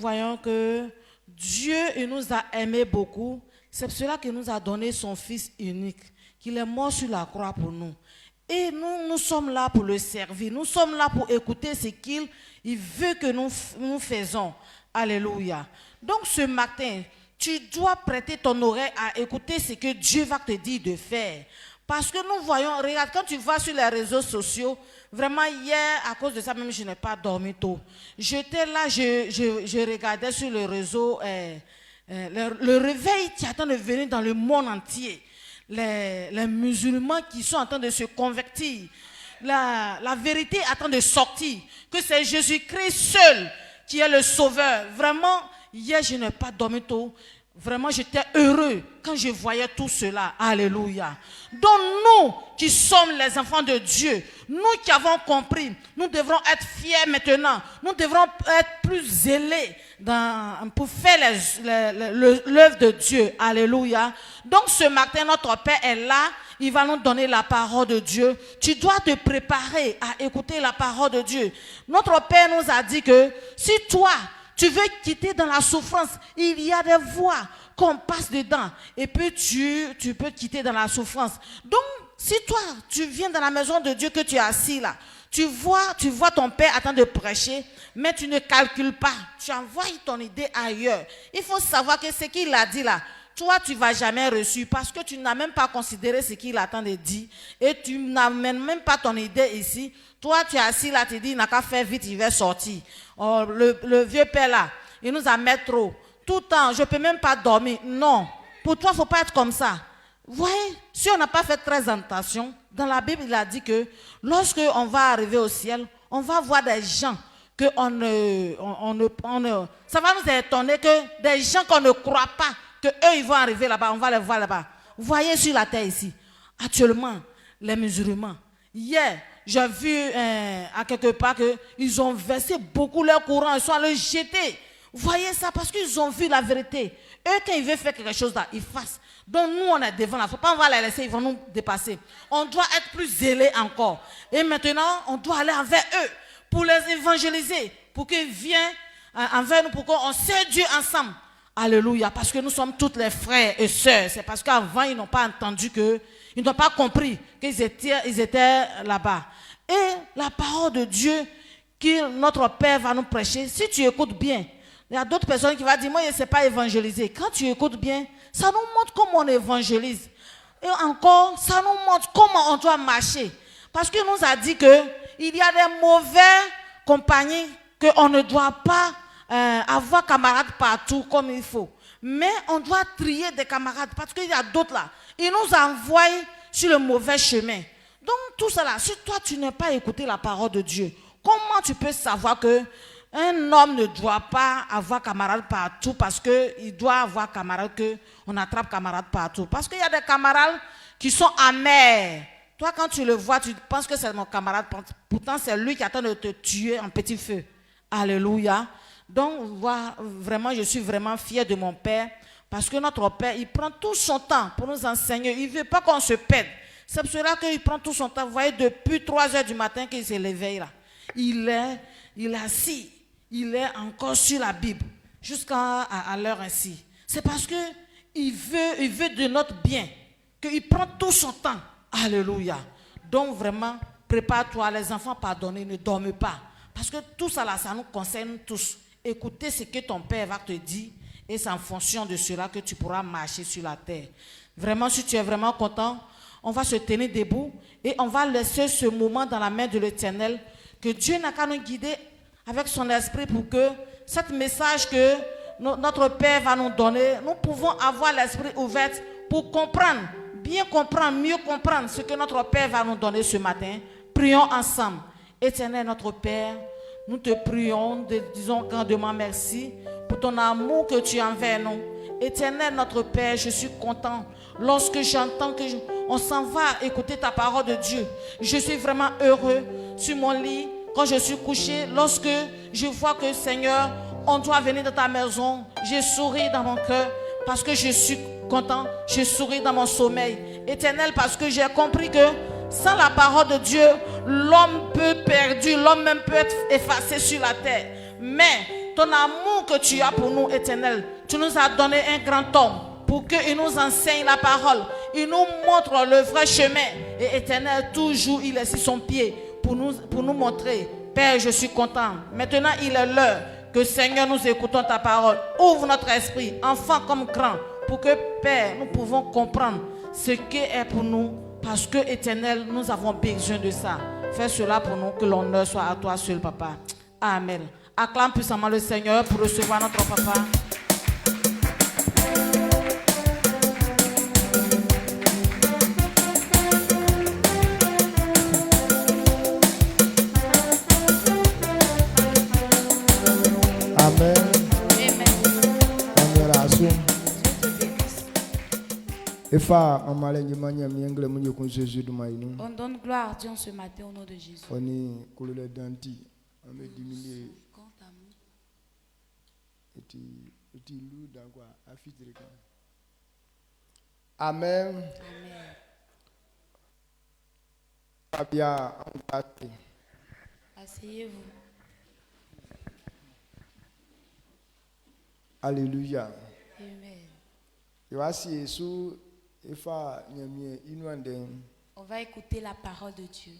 voyons que Dieu il nous a aimés beaucoup. C'est pour cela qu'il nous a donné son Fils unique, qu'il est mort sur la croix pour nous. Et nous sommes là pour le servir. Nous sommes là pour écouter ce qu'il veut que nous faisons. Alléluia. Donc ce matin, tu dois prêter ton oreille à écouter ce que Dieu va te dire de faire. Parce que nous voyons, regarde, quand tu vas sur les réseaux sociaux, vraiment hier, à cause de ça même, je n'ai pas dormi tôt. J'étais là, je regardais sur le réseau, le réveil qui attend de venir dans le monde entier. Les musulmans qui sont en train de se convertir. La vérité attend de sortir. Que c'est Jésus-Christ seul qui est le sauveur. Vraiment, hier, je n'ai pas dormi tôt. Vraiment, j'étais heureux quand je voyais tout cela. Alléluia. Donc nous qui sommes les enfants de Dieu, nous qui avons compris, nous devrons être fiers maintenant. Nous devrons être plus zélés pour faire l'œuvre de Dieu. Alléluia. Donc ce matin, notre Père est là. Il va nous donner la parole de Dieu. Tu dois te préparer à écouter la parole de Dieu. Notre Père nous a dit que si toi, tu veux quitter dans la souffrance, il y a des voies qu'on passe dedans. Et puis tu peux quitter dans la souffrance. Donc, si toi, tu viens dans la maison de Dieu, que tu es assis là, tu vois ton Père attendre de prêcher, mais tu ne calcules pas. Tu envoies ton idée ailleurs. Il faut savoir que ce qu'il a dit là, toi, tu ne vas jamais reçu parce que tu n'as même pas considéré ce qu'il attend de dire. Et tu n'amènes même pas ton idée ici. Toi, tu es assis là, tu dis, il n'a qu'à faire vite, il va sortir. Oh, le vieux père là, il nous a mis trop. Tout le temps, je ne peux même pas dormir. Non, pour toi, il ne faut pas être comme ça. Vous voyez, si on n'a pas fait très attention, dans la Bible, il a dit que lorsque on va arriver au ciel, on va voir des gens que ça va nous étonner que des gens qu'on ne croit pas, que eux ils vont arriver là-bas, on va les voir là-bas. Vous voyez sur la terre ici, actuellement, les musulmans. Hier, j'ai vu à quelque part qu'ils ont versé beaucoup leur courant, ils sont allés jeter. Vous voyez ça parce qu'ils ont vu la vérité. Eux, quand ils veulent faire quelque chose là, ils fassent. Donc nous, on est devant là. Il ne faut pas on va les laisser, ils vont nous dépasser. On doit être plus zélés encore. Et maintenant, on doit aller envers eux pour les évangéliser, pour qu'ils viennent envers nous, pour qu'on serve Dieu ensemble. Alléluia, parce que nous sommes tous les frères et sœurs. C'est parce qu'avant, ils n'ont pas entendu ils n'ont pas compris qu'ils étaient là-bas. Et la parole de Dieu que notre Père va nous prêcher, si tu écoutes bien, il y a d'autres personnes qui vont dire, moi, je ne sais pas évangéliser. Quand tu écoutes bien, ça nous montre comment on évangélise. Et encore, ça nous montre comment on doit marcher. Parce qu'il nous a dit qu'il y a des mauvais compagnies qu'on ne doit pas avoir camarades partout comme il faut. Mais on doit trier des camarades parce qu'il y a d'autres là. Ils nous envoient sur le mauvais chemin. Donc tout ça là, si toi tu n'as pas écouté la parole de Dieu, comment tu peux savoir qu'un homme ne doit pas avoir camarades partout parce qu'il doit avoir camarades qu'on attrape camarades partout. Parce qu'il y a des camarades qui sont amers. Toi quand tu le vois, tu penses que c'est mon camarade. Pourtant c'est lui qui attend de te tuer en petit feu. Alléluia. Donc, vraiment, je suis vraiment fière de mon Père parce que notre Père, il prend tout son temps pour nous enseigner. Il ne veut pas qu'on se perde. C'est pour cela qu'il prend tout son temps. Vous voyez, depuis 3 heures du matin qu'il se réveille là. Il est assis. Il est encore sur la Bible jusqu'à l'heure ainsi. C'est parce qu'il veut de notre bien qu'il prend tout son temps. Alléluia. Donc, vraiment, prépare-toi. Les enfants, pardonnez, ne dormez pas. Parce que tout ça là, ça nous concerne tous. Écoutez ce que ton Père va te dire et c'est en fonction de cela que tu pourras marcher sur la terre. Vraiment, si tu es vraiment content, on va se tenir debout et on va laisser ce moment dans la main de l'Éternel, que Dieu n'a qu'à nous guider avec son esprit pour que ce message que notre Père va nous donner, nous pouvons avoir l'esprit ouvert pour comprendre, bien comprendre, mieux comprendre ce que notre Père va nous donner ce matin. Prions ensemble. Éternel, notre Père, nous te prions, disons grandement merci pour ton amour que tu as envers nous. Éternel, notre Père, je suis content lorsque j'entends qu'on s'en va écouter ta parole de Dieu. Je suis vraiment heureux sur mon lit, quand je suis couché, lorsque je vois que, Seigneur, on doit venir dans ta maison. Je souris dans mon cœur parce que je suis content. Je souris dans mon sommeil. Éternel, parce que j'ai compris que sans la parole de Dieu, l'homme peut perdu, l'homme même peut être effacé sur la terre. Mais ton amour que tu as pour nous, Éternel. Tu nous as donné un grand homme pour qu'il nous enseigne la parole. Il nous montre le vrai chemin. Et Éternel, toujours il est sur son pied pour nous montrer. Père, je suis content. Maintenant, il est l'heure que, Seigneur, nous écoutons ta parole. Ouvre notre esprit, enfant comme grand, pour que, Père, nous pouvons comprendre ce qui est pour nous. Parce que, Éternel, nous avons besoin de ça. Fais cela pour nous, que l'honneur soit à toi seul, Papa. Amen. Acclame puissamment le Seigneur pour recevoir notre Papa. Amen. On donne gloire à Dieu ce matin au nom de Jésus. Quant à nous, Amen. asseyez-vous. Alléluia. Amen. On va écouter la parole de Dieu.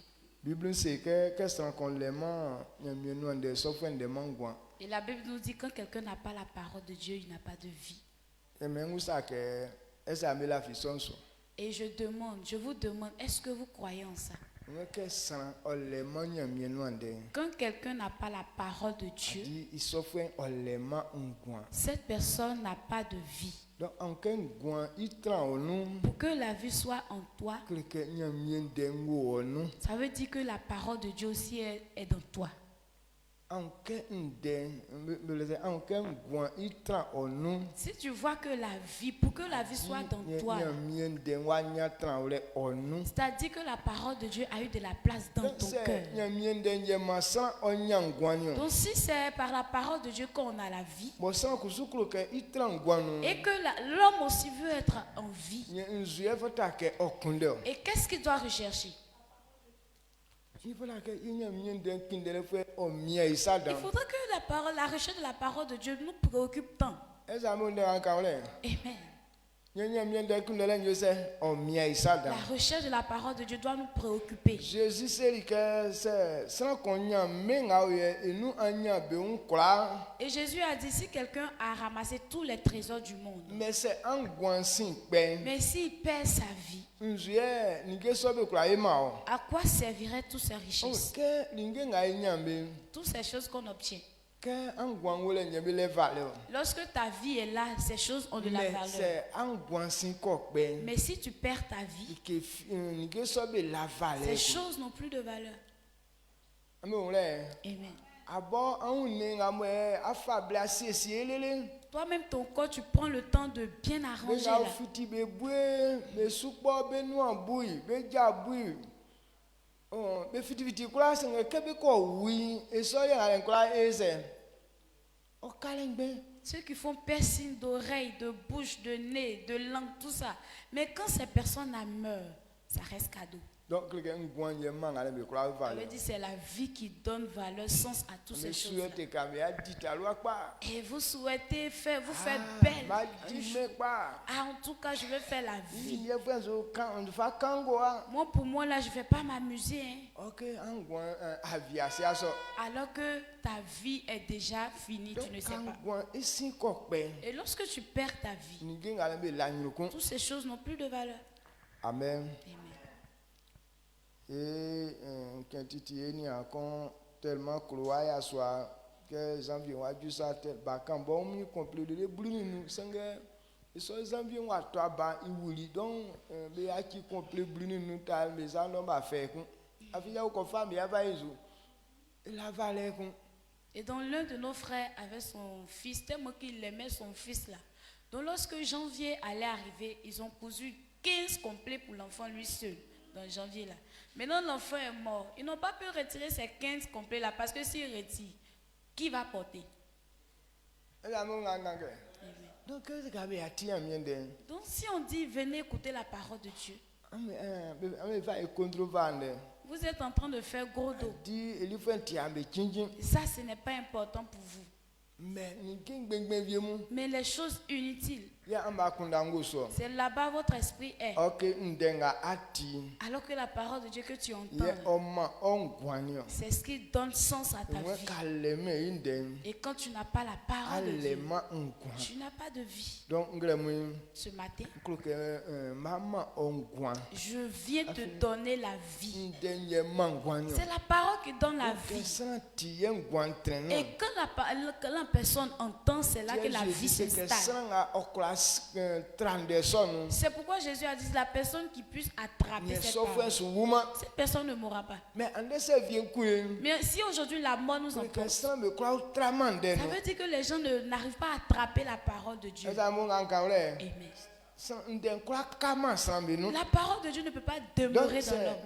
Et la Bible nous dit que quand quelqu'un n'a pas la parole de Dieu, il n'a pas de vie. Et je vous demande, est-ce que vous croyez en ça? Quand quelqu'un n'a pas la parole de Dieu, cette personne n'a pas de vie. Pour que la vie soit en toi, ça veut dire que la parole de Dieu aussi est dans toi. Si tu vois que la vie, pour que la vie soit dans toi, c'est-à-dire que la parole de Dieu a eu de la place dans ton cœur. Donc si c'est par la parole de Dieu qu'on a la vie, et que l'homme aussi veut être en vie, et qu'est-ce qu'il doit rechercher? Il faudra que la recherche de la parole de Dieu nous préoccupe tant. Amen. La recherche de la parole de Dieu doit nous préoccuper. Et Jésus a dit, si quelqu'un a ramassé tous les trésors du monde, mais s'il perd sa vie, à quoi serviraient toutes ces richesses? Toutes ces choses qu'on obtient. Lorsque ta vie est là, ces choses ont de la valeur. Mais si tu perds ta vie, ces choses n'ont plus de valeur. Amen. Toi-même, ton corps, tu prends le temps de bien arranger là. Ceux qui font piercing d'oreilles, de bouche, de nez, de langue, tout ça. Mais quand ces personnes-là meurent, ça reste cadeau. Ça veut dire c'est la vie qui donne valeur, sens à toutes ces choses. Et vous souhaitez vous faire belle. En tout cas, je vais faire la vie. Moi, pour moi, là, je ne vais pas m'amuser. Alors que ta vie est déjà finie, tu ne sais pas. Et lorsque tu perds ta vie, toutes ces choses n'ont plus de valeur. Amen. Amen. Et quand tu es tellement croyé à soi que janvier on a dû ça quand bon mi complet de brûler nous sangue et so janvier on a toi ba iwuli donc be a qui complet brûler nous ta mais ça non va faire con afia ko femme ya va izu il a valé con. Et donc l'un de nos frères avait son fils, tellement qu'il aimait son fils là. Donc lorsque janvier allait arriver, ils ont cousu 15 complets pour l'enfant lui seul dans janvier là. Maintenant l'enfant est mort. Ils n'ont pas pu retirer ces 15 complets là parce que s'ils retirent, qui va porter? Donc si on dit venez écouter la parole de Dieu, vous êtes en train de faire gros dos. Ça, ce n'est pas important pour vous. mais ni king beng beng vieux mu Mais les choses inutiles, ya amba kundango so c'est là-bas votre esprit est. ok ndenga ati Alors que la parole de Dieu que tu ye entends, oma ongwanyo c'est ce qui donne sens à ta we vie. kaleme indeng Et quand tu n'as pas la parole de Dieu, alema ongwan tu n'as pas de vie. donc ngremu Ce matin, kloke mama ongwan je viens te donner la vie. ndenye mangwanyo C'est la parole qui donne la que vie. santi ye ngwan trenno Et quand la personne entend, c'est là que la vie s'installe. C'est pourquoi Jésus a dit la personne qui puisse attraper cette parole, cette personne ne mourra pas. mais Mais si aujourd'hui la mort nous emporte, ça veut dire que les gens n'arrivent pas à attraper la parole de Dieu. Amen. La parole de Dieu ne peut pas demeurer dans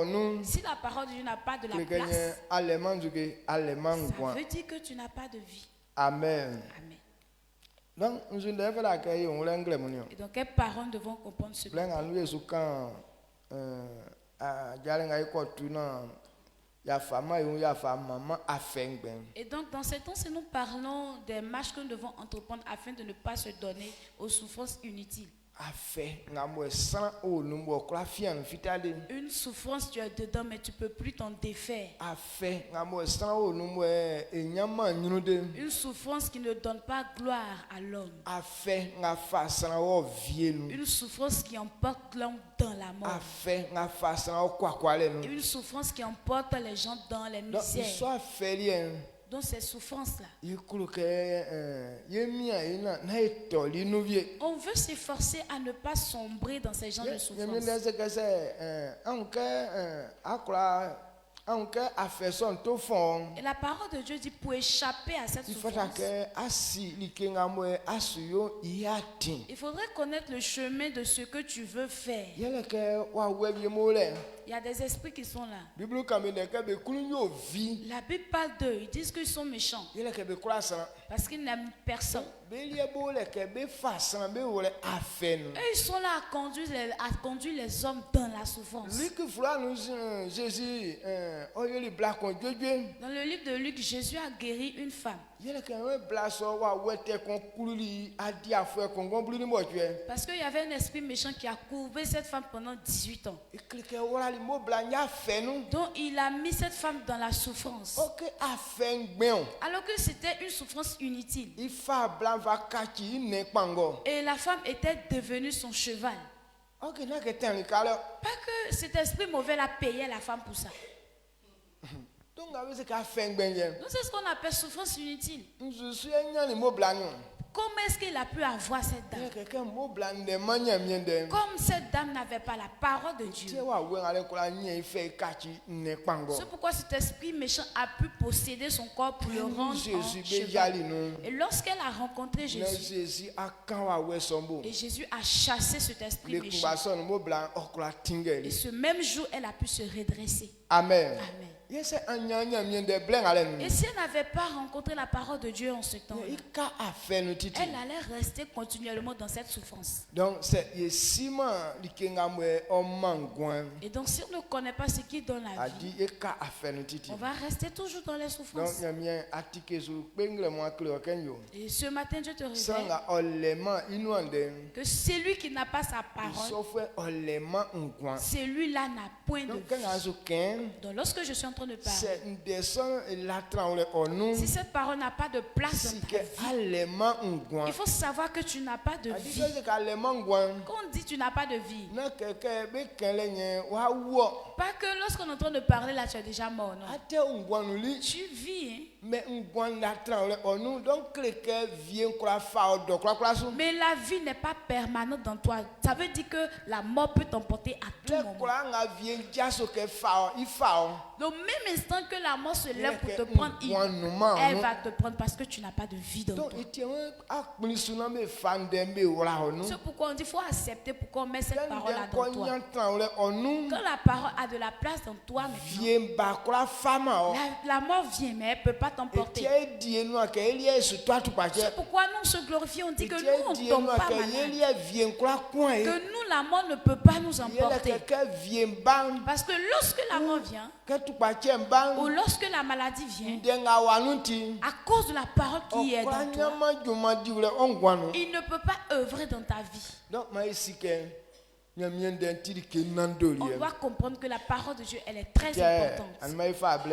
l'homme. Si la parole de Dieu n'a pas de la place, ça veut dire que tu n'as pas de vie. Amen. Amen. Donc, nous devons Et donc, quelles paroles devons comprendre ce matin? Et donc, dans ce temps, nous parlons des marches que nous devons entreprendre afin de ne pas se donner aux souffrances inutiles. Une souffrance, tu es dedans, mais tu ne peux plus t'en défaire. Une souffrance qui ne donne pas gloire à l'homme. Une souffrance qui emporte l'homme dans la mort. Une souffrance qui emporte les gens dans les misères. Donc ces souffrances-là, on veut s'efforcer à ne pas sombrer dans ces genres de souffrances. Et la parole de Dieu dit pour échapper à cette souffrance, il faudrait connaître le chemin de ce que tu veux faire. Il y a des esprits qui sont là. La Bible parle d'eux. Ils disent qu'ils sont méchants parce qu'ils n'aiment personne. Eux, ils sont là à conduire les hommes dans la souffrance. Dans le livre de Luc, Jésus a guéri une femme. Parce qu'il y avait un esprit méchant qui a courbé cette femme pendant 18 ans. Donc il a mis cette femme dans la souffrance. Alors que c'était une souffrance inutile. Et la femme était devenue son cheval. Pas que cet esprit mauvais la payait la femme pour ça. Donc c'est ce qu'on appelle souffrance inutile. Comment est-ce qu'il a pu avoir cette dame? Comme cette dame n'avait pas la parole de Dieu. C'est pourquoi cet esprit méchant a pu posséder son corps pour le rendre en cheval. Et lorsqu'elle a rencontré Jésus, et Jésus a chassé cet esprit méchant. Et ce même jour, elle a pu se redresser. Amen. Amen. Et si elle n'avait pas rencontré la parole de Dieu en ce temps, elle allait rester continuellement dans cette souffrance. Donc c'est Et donc si on ne connaît pas ce qui donne la vie, on va rester toujours dans les souffrances. Et ce matin, Dieu te révèle que celui qui n'a pas sa parole, celui-là n'a point de vie. Donc lorsque je suis en train de parler, si cette parole n'a pas de place dans ta vie, il faut savoir que tu n'as pas de vie. Quand on dit tu n'as pas de vie, pas que lorsqu'on est en train de parler là tu es déjà mort, non. Tu vis, hein? Mais la vie n'est pas permanente dans toi. Ça veut dire que la mort peut t'emporter à tout moment. Au même instant que la mort se lève pour te prendre, elle va te prendre parce que tu n'as pas de vie dans toi. C'est pourquoi on dit qu'il faut accepter pourquoi on met cette parole-là dans toi. Quand la parole a de la place dans toi maintenant, la mort vient mais elle ne peut pas t'emporter. C'est pourquoi nous se glorifions, on dit que nous on ne tombe pas malade. Que nous la mort ne peut pas nous emporter. Parce que lorsque la mort vient, tiemba ou lorsque la maladie vient, ndenga wanuti à cause de la parole qui est dans toi, okwanyama juma diwle ongwanu il ne peut pas œuvrer dans ta vie. donc ma isike nyamien den tiri ke nandoli On doit comprendre que la parole de Dieu, elle est très importante. an mai fable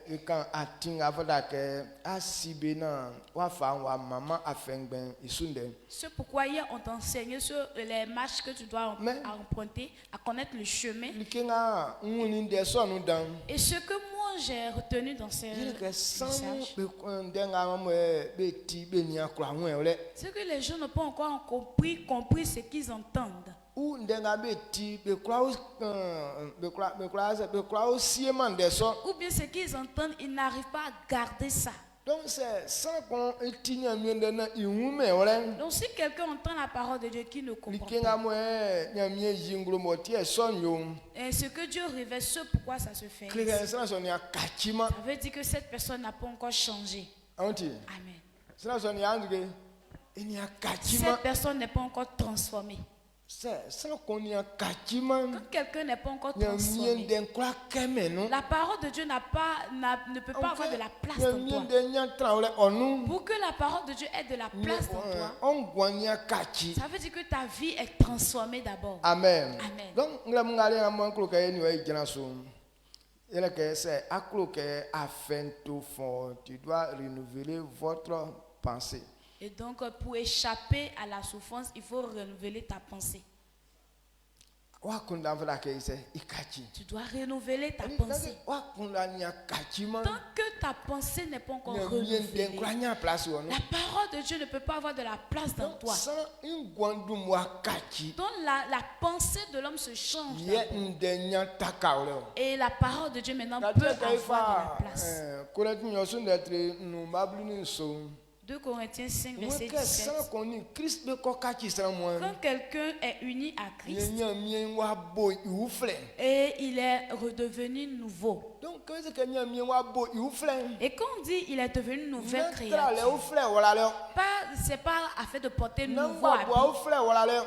e kan ating avoda ke asibe na wa fa wa mama afengben isunde C'est pourquoi hier on t'a enseigné sur les marches que tu dois emprunter, à connaître le chemin. likenga nguni de sonu dan Et ce que moi j'ai retenu dans ces ke san messages, be ndenga mo be ti be ni akura nwele c'est que les gens n'ont pas encore compris ce qu'ils entendent. ou ndenga be ti be kura siema de so Ou bien ce qu'ils entendent, ils n'arrivent pas à garder ça. donc c'est sans qu'on etinya miende na ihume ole Donc si quelqu'un entend la parole de Dieu qui ne comprend likenga pas, mo nyamie yinglo mo ti sonyo et ce que Dieu révèle, ce pourquoi ça se fait, klika sana so ni akachima ça veut dire que cette personne n'a pas encore changé. anti Amen. sana so ni anduke ni akachima Cette personne n'est pas encore transformée. c'est sans qu'on ni akachima Quand quelqu'un n'est pas encore nyamie transformé, den kura keme no la parole de Dieu ne peut pas avoir de la place dans nyamie toi. den nyatra ole onu Pour que la parole de Dieu ait de la place dans toi, ongwani akachi ça veut dire que ta vie est transformée d'abord. amen Amen. donc nglam ngale amon klo kay ni way jana so ele que c'est aklo que afin tout fort tu dois renouveler votre pensée. Et donc, pour échapper à la souffrance, il faut renouveler ta pensée. Tu dois renouveler ta pensée. Tant que ta pensée n'est pas encore renouvelée, la parole de Dieu ne peut pas avoir de la place dans toi. Donc la pensée de l'homme se change d'abord. Et la parole de Dieu maintenant peut avoir de la place. 2 Corinthiens 5, verset 17. Quand quelqu'un est uni à Christ et il est redevenu nouveau. Et quand on dit il est devenu une nouvelle créature, c'est pas afin de porter nouveau habit,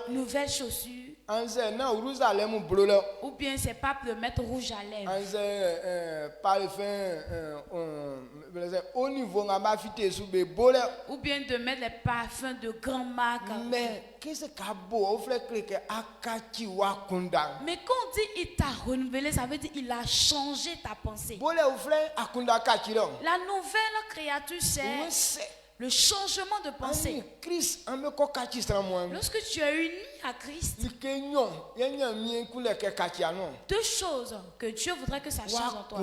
nouvelles chaussures, ou bien c'est pas de mettre rouge à lèvres, ou bien de mettre les parfums de grandes marques. Mais quand on dit il t'a renouvelé, ça veut dire il a changé ta pensée. La nouvelle créature, c'est le changement de pensée. Lorsque tu es uni à Christ, deux choses que Dieu voudrait que ça change en toi: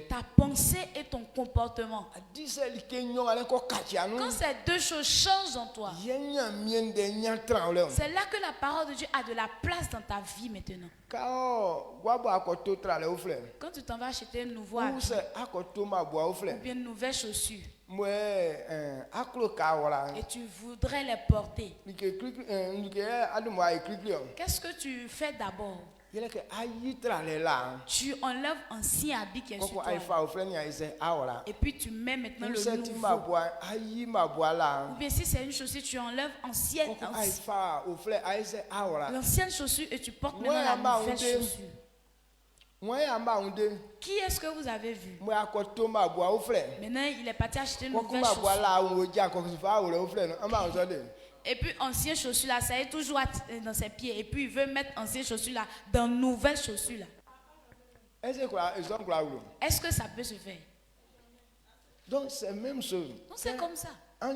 ta pensée et ton comportement. Quand ces deux choses changent en toi, c'est là que la parole de Dieu a de la place dans ta vie maintenant. Quand tu t'en vas acheter un nouveau habit, ou bien une nouvelle chaussure, et tu voudrais les porter, qu'est-ce que tu fais d'abord? Tu enlèves ancien habit qui est sur toi, et puis tu mets maintenant le nouveau. Ou bien si c'est une chaussure, tu enlèves l'ancienne chaussure et tu portes maintenant la nouvelle chaussure. Qui est-ce que vous avez vu? Maintenant, il est parti acheter une nouvelle chaussure. Et puis, ancienne chaussure là, ça est toujours dans ses pieds. Et puis, il veut mettre ancienne chaussure là dans nouvelle chaussure là. Est-ce que ça peut se faire? Donc, c'est la même chose. Donc, c'est comme ça. Quand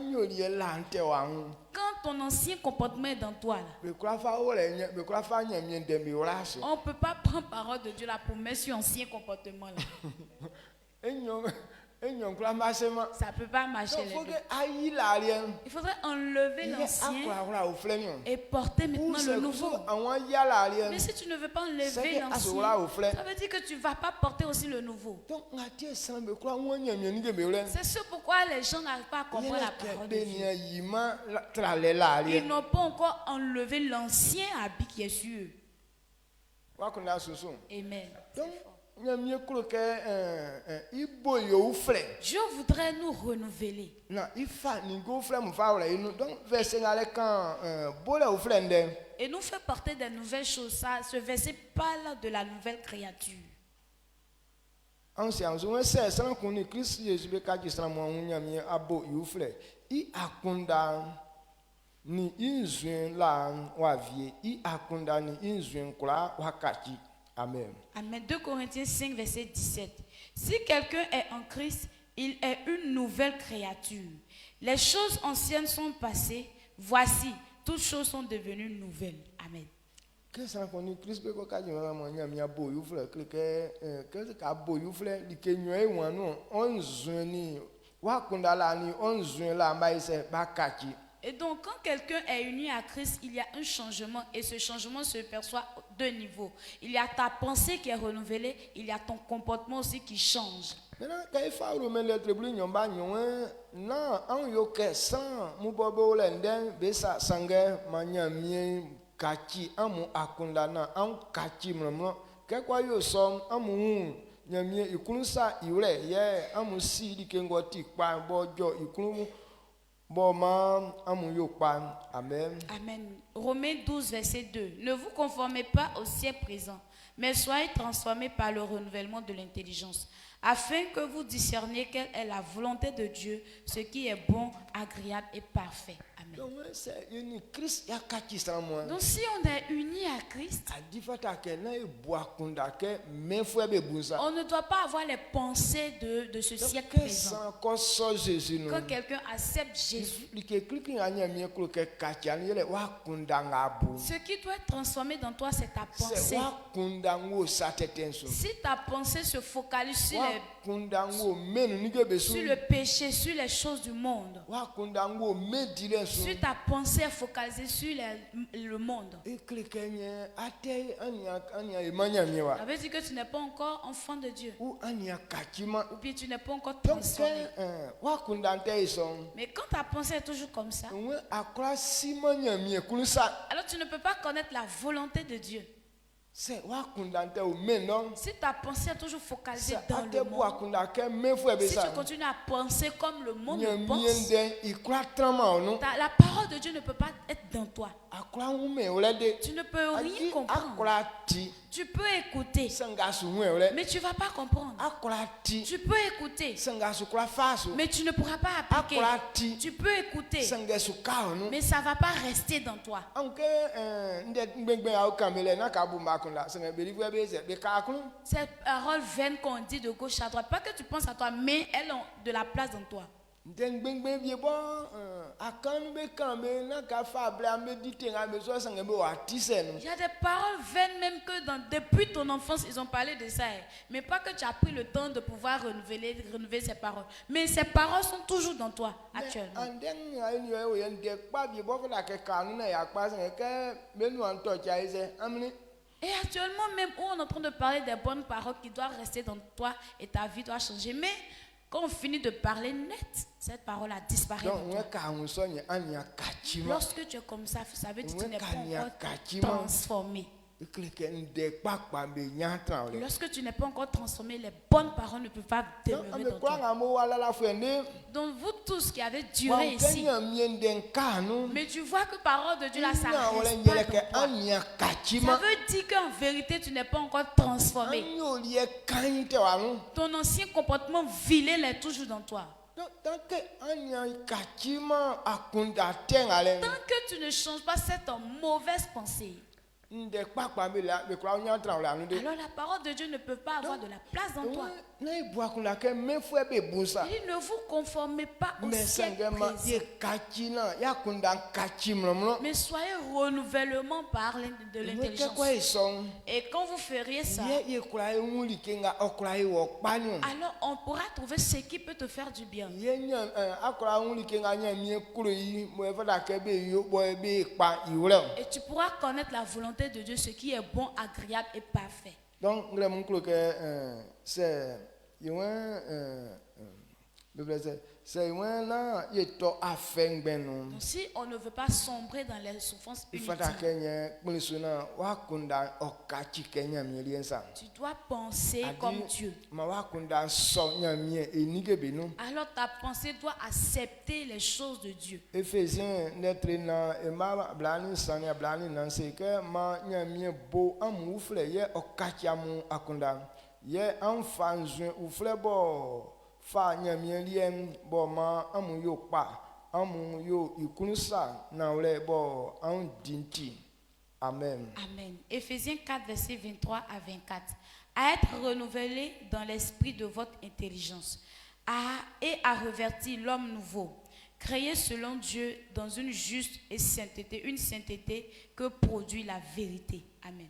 ton ancien comportement est dans toi, là, on ne peut pas prendre parole de Dieu là pour mettre sur ancien comportement là. Ça ne peut pas marcher. Il faudrait enlever l'ancien et porter maintenant le nouveau. Mais si tu ne veux pas enlever l'ancien, ça veut dire que tu ne vas pas porter aussi le nouveau. C'est ce pourquoi les gens n'arrivent pas à comprendre la parole de Dieu. Ils n'ont pas encore enlevé l'ancien habit qui est sur eux. Amen. Dieu voudrait nous renouveler. Et nous fait porter des nouvelles choses. Ça, ce verset parle de la nouvelle créature. en séance on sait sans qu'on est Christ Jésus be ka ji san mo nyamie abo yufle I akunda ni inzuen la wa vie I akunda ni inzuen kula wakati. Amen. Amen. 2 Corinthiens 5, verset 17. Si quelqu'un est en Christ, il est une nouvelle créature. Les choses anciennes sont passées. Voici, toutes choses sont devenues nouvelles. Amen. Qu'est-ce qu'on est Christ be ko ka ji ma nyamie abo yufle que ka abo yufle li ke nyoe wanu on zuni wakunda la ni on zuen la mai se bakati. Et donc, quand quelqu'un est uni à Christ, il y a un changement. Et ce changement se perçoit à 2 niveaux. Il y a ta pensée qui est renouvelée. Il y a ton comportement aussi qui change. Maintenant, quand il faut remettre lettre bleu, non, non, on y a sans mubobo lenden, besa sangue, mania mien, kaki, amu akundana, am kaki mno, que quoi yo som, amu, nyamie, ikunsa, iure, ye, amu si, di kengoti, kwa, bojo, ikunu. Amen. Amen. Romains 12, verset 2. Ne vous conformez pas au siècle présent, mais soyez transformés par le renouvellement de l'intelligence, afin que vous discerniez quelle est la volonté de Dieu, ce qui est bon, agréable et parfait. Amen. Donc si on est unis à Christ, on ne doit pas avoir les pensées de ce siècle présent. Quand quelqu'un accepte Jésus, ce qui doit être transformé dans toi, c'est ta pensée. Si ta pensée se focalise sur le péché, sur les choses du monde, si ta pensée est focalisée sur le monde, ça veut dire que tu n'es pas encore enfant de Dieu, ou bien tu n'es pas encore transformé. Mais quand ta pensée est toujours comme ça, alors tu ne peux pas connaître la volonté de Dieu. Si ta pensée est toujours focalisée dans le monde, si tu continues à penser comme le monde pense, la parole de Dieu ne peut pas être dans toi. Tu ne peux rien comprendre. Tu peux écouter, mais tu ne vas pas comprendre. Tu peux écouter, mais tu ne pourras pas appliquer. Tu peux écouter, mais ça ne va pas rester dans toi. Ces paroles vaines qu'on dit de gauche à droite, pas que tu penses à toi, mais elles ont de la place dans toi. Il y a des paroles vaines même que depuis ton enfance ils ont parlé de ça, mais pas que tu as pris le temps de pouvoir renouveler ces paroles, mais ces paroles sont toujours dans toi actuellement. Et actuellement même où on est en train de parler des bonnes paroles qui doivent rester dans toi et ta vie doit changer, mais quand on finit de parler net, cette parole a disparu. Lorsque tu es comme ça, ça veut dire que tu n'es pas encore transformé. Lorsque tu n'es pas encore transformé, les bonnes paroles ne peuvent pas demeurer dans toi. Donc vous tous qui avez duré ici, mais tu vois que parole de Dieu là, ça reste pas dans toi. Ça veut dire qu'en vérité, tu n'es pas encore transformé. Ton ancien comportement vilain est toujours dans toi. Tant que tu ne changes pas cette mauvaise pensée, alors la parole de Dieu ne peut pas avoir de la place dans toi. Il dit, ne vous conformez pas au siècle présent, mais soyez renouvellement par de l'intelligence. Et quand vous feriez ça, alors on pourra trouver ce qui peut te faire du bien. Et tu pourras connaître la volonté de Dieu, ce qui est bon, agréable et parfait. Donc, c'est donc, si on ne veut pas sombrer dans les souffrances inutiles, tu dois penser comme Dieu. Alors ta pensée doit accepter les choses de Dieu. Éphésiens Ye an fan zuen ou flebo fa nyamien liem bo ma amu yo pa amu yo ikunsa na ole bo an dinti. Amen. Amen. Éphésiens 4, versets 23 à 24. À être renouvelé dans l'esprit de votre intelligence et à revêtir l'homme nouveau, créé selon Dieu dans une juste et sainteté, une sainteté que produit la vérité. Amen.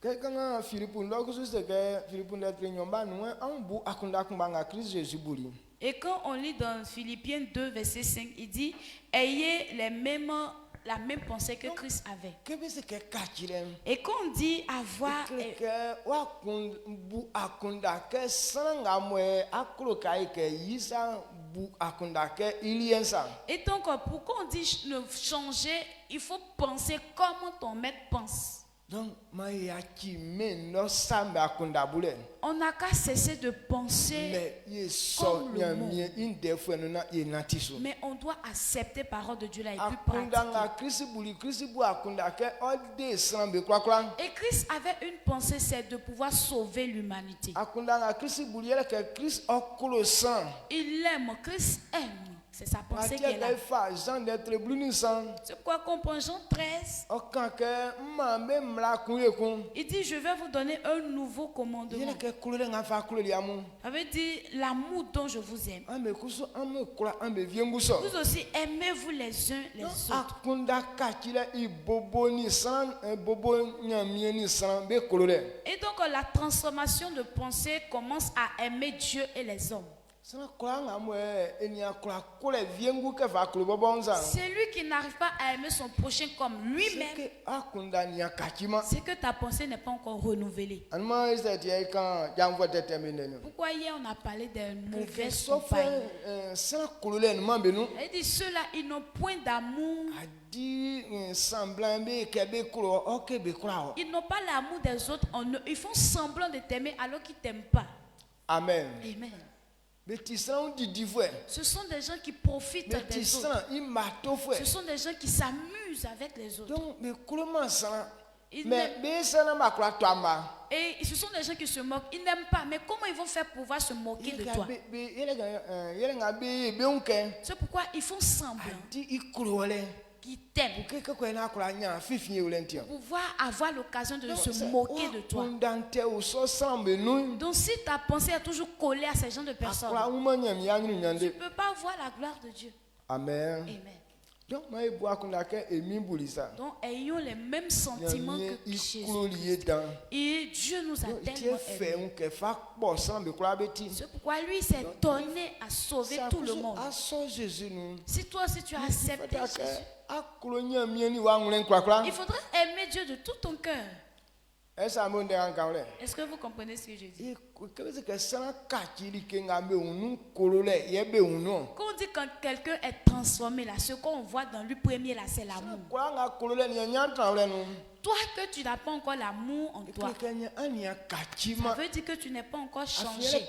Quelqu'un Philippon lokusu se que Philippon d'être nyomba nous an bu akunda kumbanga Christ Jésus buri. Et quand on lit dans Philippiens 2, verset 5, il dit ayez la même pensée que Christ avait. Et quand on dit avoir. Et donc, pourquoi on dit ne changer, il faut penser comme ton maître pense. Donc, on n'a qu'à cesser de penser comme le monde. Mais on doit accepter la parole de Dieu là et puis pratiquer. Et Christ avait une pensée, c'est de pouvoir sauver l'humanité. Il aime, Christ aime. C'est sa pensée qui est là. C'est pourquoi qu'on prend Jean 13. Il dit, je vais vous donner un nouveau commandement. Ça veut dire l'amour dont je vous aime. Vous aussi aimez-vous les uns les autres. Et donc la transformation de pensée commence à aimer Dieu et les hommes. C'est lui qui n'arrive pas à aimer son prochain comme lui-même. C'est que ta pensée n'est pas encore renouvelée. Pourquoi hier on a parlé des mauvaises compagnies? Il dit ceux-là, ils n'ont point d'amour. Ils n'ont pas l'amour des autres en eux. Ils font semblant de t'aimer alors qu'ils ne t'aiment pas. Amen. Amen. Ce sont des gens qui profitent des autres. Ce sont des gens qui s'amusent avec les autres. Et ce sont des gens qui se moquent. Ils n'aiment pas. Mais comment ils vont faire pour pouvoir se moquer de toi? C'est pourquoi ils font semblant qui t'aiment. Pour pouvoir avoir l'occasion de se moquer de toi. Donc si ta pensée est toujours collée à ces gens de personnes, tu ne peux pas voir la gloire de Dieu. Amen. Amen. Donc ayons les mêmes sentiments que Jésus. Et Dieu nous a tellement aimés. C'est pourquoi lui s'est donné à sauver tout le monde. Si toi aussi tu as accepté Jésus, il faudrait aimer Dieu de tout ton cœur. Est-ce que vous comprenez ce que je dis? Quand on dit quand quelqu'un est transformé, là, ce qu'on voit dans lui premier, là, c'est l'amour. Toi que tu n'as pas encore l'amour en toi, ça veut dire que tu n'es pas encore changé.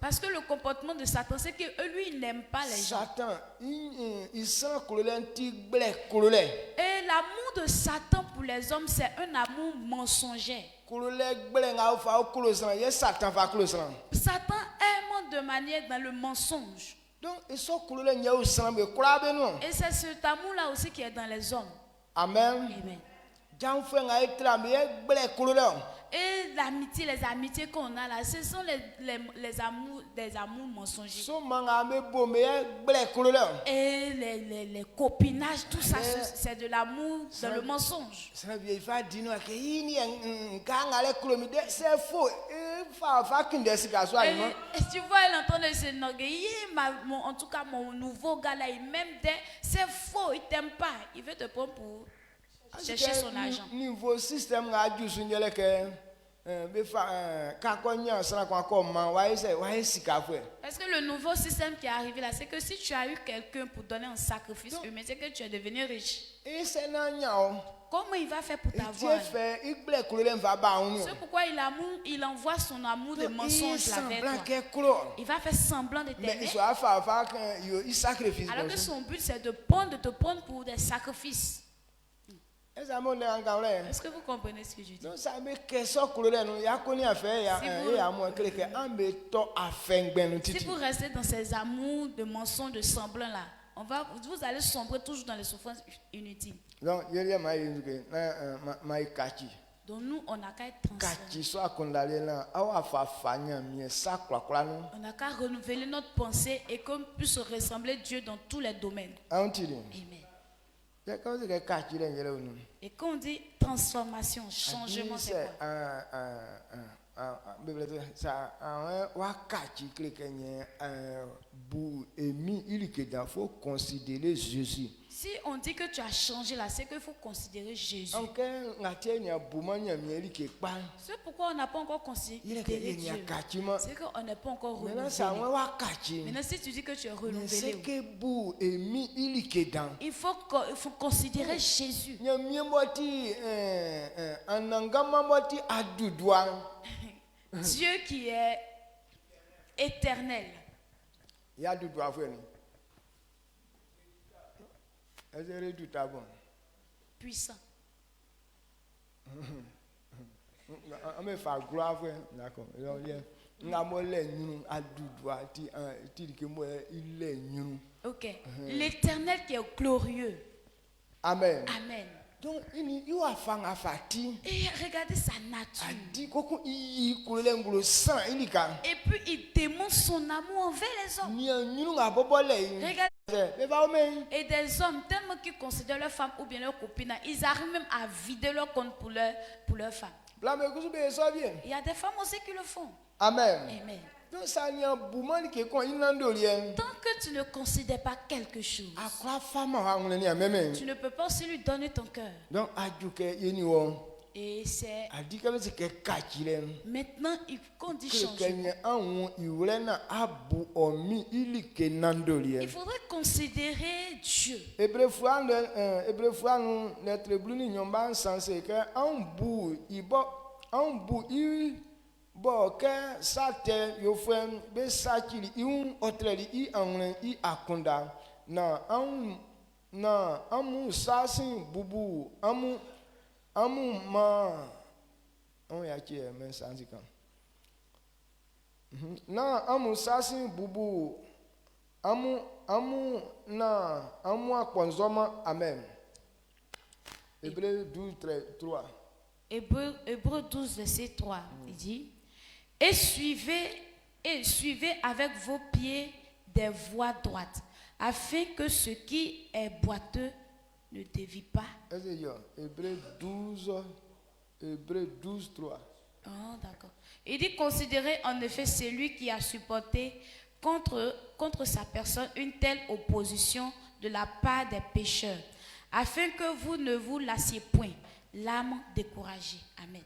Parce que le comportement de Satan, c'est que lui, il n'aime pas les gens. Et l'amour de Satan pour les hommes, c'est un amour mensonger. Satan aime de manière dans le mensonge. Et c'est cet amour-là aussi qui est dans les hommes. Amen. Amen. Et l'amitié, les amitiés qu'on a là, ce sont les amours, des amours mensongers. Et les copinages, tout ça, c'est de l'amour dans le mensonge. Et tu vois, elle entend s'enorgueillir, en tout cas, mon nouveau gars là, il m'aime, c'est faux, il t'aime pas, il veut te prendre pour chercher son argent. Niveau système Parce que le nouveau système qui est arrivé là, c'est que si tu as eu quelqu'un pour donner un sacrifice humain, c'est que tu es devenu riche. Comment il va faire pour t'avoir? C'est pourquoi il envoie son amour de mensonge vers toi. Il va faire semblant de t'aimer. Alors que son but c'est de te prendre pour des sacrifices. Est-ce que vous comprenez ce que je dis? Non, ça me question couleur nous. Ya connait à faire ya ya moi que en mettons à faire ben Si vous restez dans ces amours de mensonges, de semblants là, vous allez sombrer toujours dans les souffrances inutiles. Donc il y a ma kachi. Donc nous, on n'a qu'à être Kachi transformés. soit condamné là, awa fa fanya mi ça quoi non. On n'a qu'à renouveler notre pensée et qu'on puisse ressembler Dieu dans tous les domaines. On tire. Amen. Ya quand c'est que kachi là ngela nous. Et quand on dit transformation, changement, c'est quoi? Ça wa kachi krekenye bu emi il que dans faut considérer Jésus. Si on dit que tu as changé là, c'est qu'il faut considérer Jésus. En que ngatie nya bumanya mieli ke pa. C'est pourquoi on n'a pas encore considéré Dieu. C'est qu'on n'est pas encore renouvelé. Maintenant ça wa kachi. Maintenant, si tu dis que tu es Mais c'est renouvelé, que bu emi il que dans. il faut considérer Jésus. Nya miemoti anangama moti adudwa. Dieu qui est éternel. Ya adudwa frère. Est-ce tout à bon? Puissant. On me fait gloire frère. D'accord. Ok. L'éternel qui est glorieux. Amen. Amen. Donc, il y a fan à fati. Et regardez sa nature. Et puis il démontre son amour envers les hommes. Regardez. Et des hommes, tellement qu'ils considèrent leur femme ou bien leur copine, ils arrivent même à vider leur compte pour leur femme. Il y a des femmes aussi qui le font. Amen. Amen. Donc, ça y a un boumant qui est Tant que tu ne considères pas quelque chose, tu ne peux pas aussi lui donner ton cœur. Donc, Et c'est maintenant qu'on dit changer. Il faudrait considérer Dieu. Bon, que ça te yo frère be ça qui un autre i en i akonda na amu ça sin bubu amu ma on ya qui mais ça dit quand na amu ça sin bubu amu na amu akonzoma amen. Hébreux 12 3. Hébreux 12 verset 3, il dit: Et suivez avec vos pieds des voies droites, afin que ce qui est boiteux ne dévie pas. Hébreux 12, 3. Oh, d'accord. Il dit: Considérez en effet celui qui a supporté contre sa personne une telle opposition de la part des pécheurs, afin que vous ne vous lassiez point, l'âme découragée. Amen.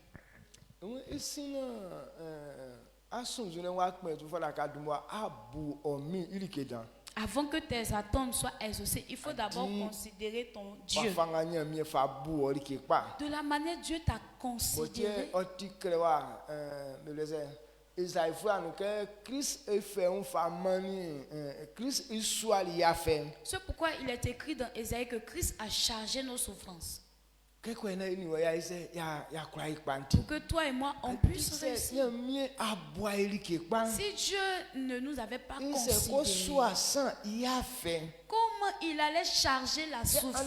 Avant que tes attentes soient exaucées, il faut d'abord considérer ton Dieu. De la manière dont Dieu t'a considéré. C'est pourquoi il est écrit dans Ésaïe que Christ a chargé nos souffrances. Pour que toi et moi on puisse réussir. Si Dieu ne nous avait pas considérés, comment il allait charger la souffrance?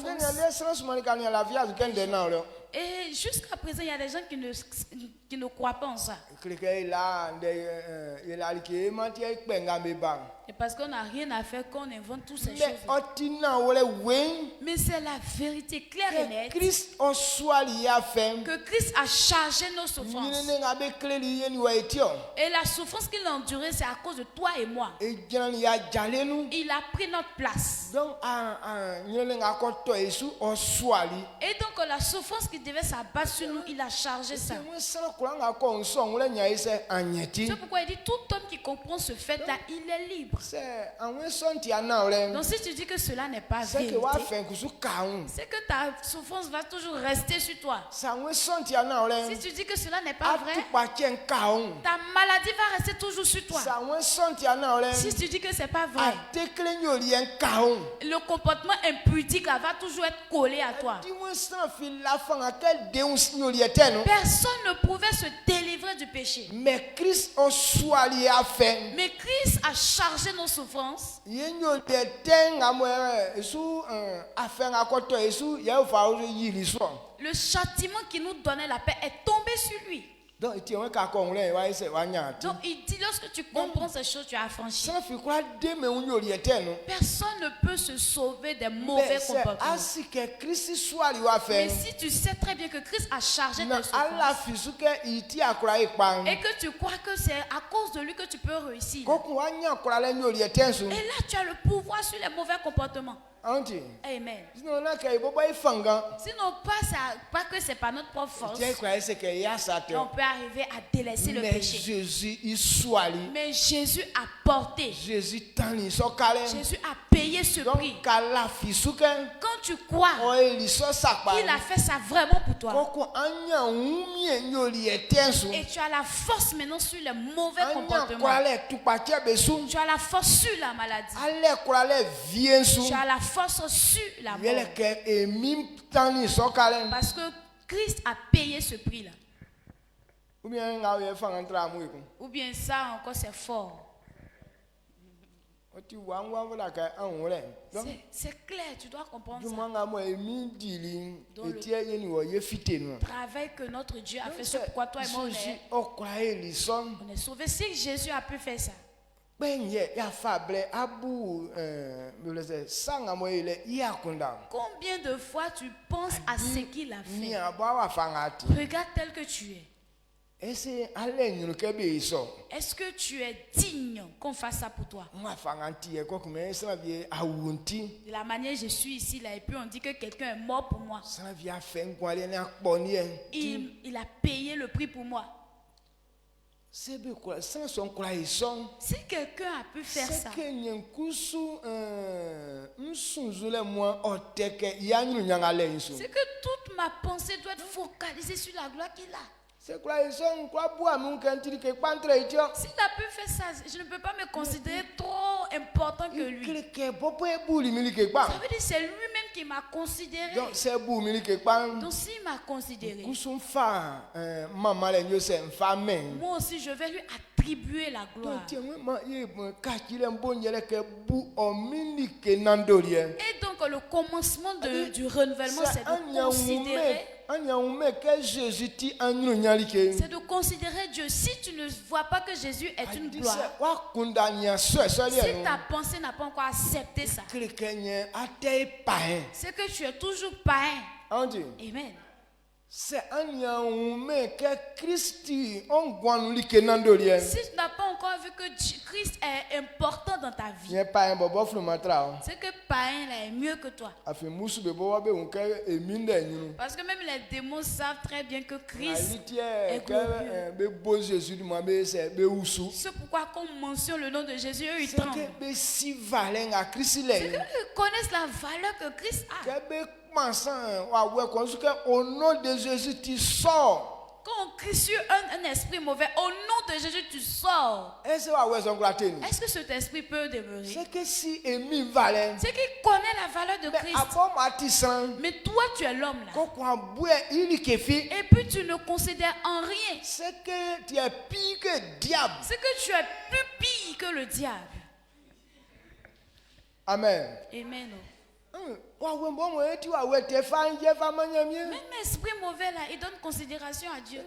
Et jusqu'à présent, il y a des gens qui ne croient pas en ça. Et parce qu'on n'a rien à faire qu'on invente toutes ces choses. Mais c'est la vérité claire et nette. Que Christ a chargé nos souffrances. Et la souffrance qu'il a endurée, c'est à cause de toi et moi. Il a pris notre place. Et donc la souffrance qui devait s'abattre sur nous, il a chargé ça. C'est pourquoi il dit tout homme qui comprend ce fait-là, il est libre. c'est un senti anawle. Donc si tu dis que cela n'est pas C'est que vérité, wa fen kusu kaun. c'est que ta souffrance va toujours rester sur toi. C'est un senti anawle. Si tu dis que cela n'est pas vrai, Atu pa chen kaun. ta maladie va rester toujours sur toi. C'est un senti anawle. Si tu dis que c'est pas vrai, Atekle nyolien kaun. le comportement impudique là va toujours être collé à toi. Dis-moi sans fil la fin à quel déus nyoliete non. Personne ne pouvait se délivrer du péché. Mais Christ au soali a fait. Mais Christ a chargé nos souffrances. Yenyoliete ngamwe esu afin akoto esu ya fa o yili so. Le châtiment qui nous donnait la paix est tombé sur lui. Donc tu on ka konle wa ese wa nya. Donc il dit, lorsque tu comprends ces choses, tu as affranchi. Sans fil quoi de me nyoliete non. Personne ne peut se sauver des mauvais Mais c'est comportements. ainsi que Christ soali wa Mais fait. si tu sais très bien que Christ a chargé Na tes ala souffrances fisuke iti akura ipan. et que tu crois que c'est à cause de lui que tu peux réussir, Koku wa nya akura le nyoliete so. et là tu as le pouvoir sur les mauvais comportements. Anti. Amen. Sinon na kai bobo ifanga. Sinon, pas que c'est pas notre propre force, Tiens quoi c'est que ya sate. on peut arriver à délaisser le Mais péché. Jésus il soali. Mais Jésus a porté, Jésus tani so kale. Jésus a payé ce prix. Donc kala fisuke. Quand tu crois O eli so sakpa. qu'il a fait ça vraiment pour toi, Koku anya umi nyoli etensu. et tu as la force maintenant sur les mauvais Anya comportements, kwale tupache besu. tu as la force sur la maladie, Ale kwale viensu. tu as la force sur la mort, Yele ke emim tani so kale. parce que Christ a payé ce prix-là. Ou bien ngawe fanga tramu iku. Ou bien ça encore c'est fort. Oti wangwa vola ka anwole. Donc C'est clair, tu dois comprendre du ça. manga mo emi dili Dans le- etie yeni wo ye fite no. Travail que notre Dieu a fait, c'est pourquoi toi et moi Jésus okwa eli son. on est sauvés. Si Jésus a pu faire ça, Benye ya fable abu me le sanga mo ile yakunda. combien de fois tu penses à ce qu'il a Ni fait? abawa fangati. Regarde tel que tu es. Ese ale nyunu ke be so. Est-ce que tu es digne qu'on fasse ça pour toi? Mwa fanganti e ko kuma sa vie awunti. De la manière je suis ici là et puis on dit que quelqu'un est mort pour moi. Sa vie afen kwale na kponi e. Il a payé le prix pour moi. Sebe kwa sans son kwa ison. Si quelqu'un a pu faire ça, C'est que nyenkusu nsunzule moi oteke yanyu nyangale insu. c'est que toute ma pensée doit être focalisée sur la gloire qu'il a. C'est quoi ison kwa bua munkantiri ke pantre itio. S'il a pu faire ça, je ne peux pas me considérer trop important que lui. Kleke popo e buli milike pa. Ça veut dire que c'est lui-même qui m'a considéré. Donc c'est bu milike pa. Donc s'il m'a considéré, Kusum fa mama le nyose mfa men. moi aussi je vais lui attribuer la gloire. Donc tiens moi ye kachile mbonyele ke bu o milike nandolie. Et donc le commencement du renouvellement, c'est de considérer. C'est de considérer Dieu. Si tu ne vois pas que Jésus est une gloire, si ta pensée n'a pas encore accepté ça, c'est que tu es toujours païen. Amen. C'est un yaume que Christi on guanuli que Si nandolie. tu n'as pas encore vu que Christ est important dans ta vie, N'y pas un bobo flumatra. c'est que païen là est mieux que toi. Afi musu bebo wabe unke eminde nyunu. Parce que même les démons savent très bien que Christ Alitie est glorieux. que be bo Jésus du moi be c'est be usu. C'est pourquoi quand on mentionne le nom de Jésus, eux, ils C'est tremblent. que be si valen à Christ C'est le. qu'ils connaissent la valeur que Christ a. Que be mansan wa we kon que au nom de Jésus tu sors. Quand on crie sur un esprit mauvais, au nom de Jésus, tu sors. Est-ce wa we son grateni? Est-ce que cet esprit peut demeurer? C'est que si emi valen. C'est qu'il connaît la valeur de Mais Christ. avant matisan Mais toi, tu es l'homme là. ko kwa bue ili kefi. Et puis tu ne considères en rien. C'est que tu es pire que diable. C'est que tu es plus pire que le diable. Amen. Amen. Même Même esprit mauvais là, il donne considération à Dieu.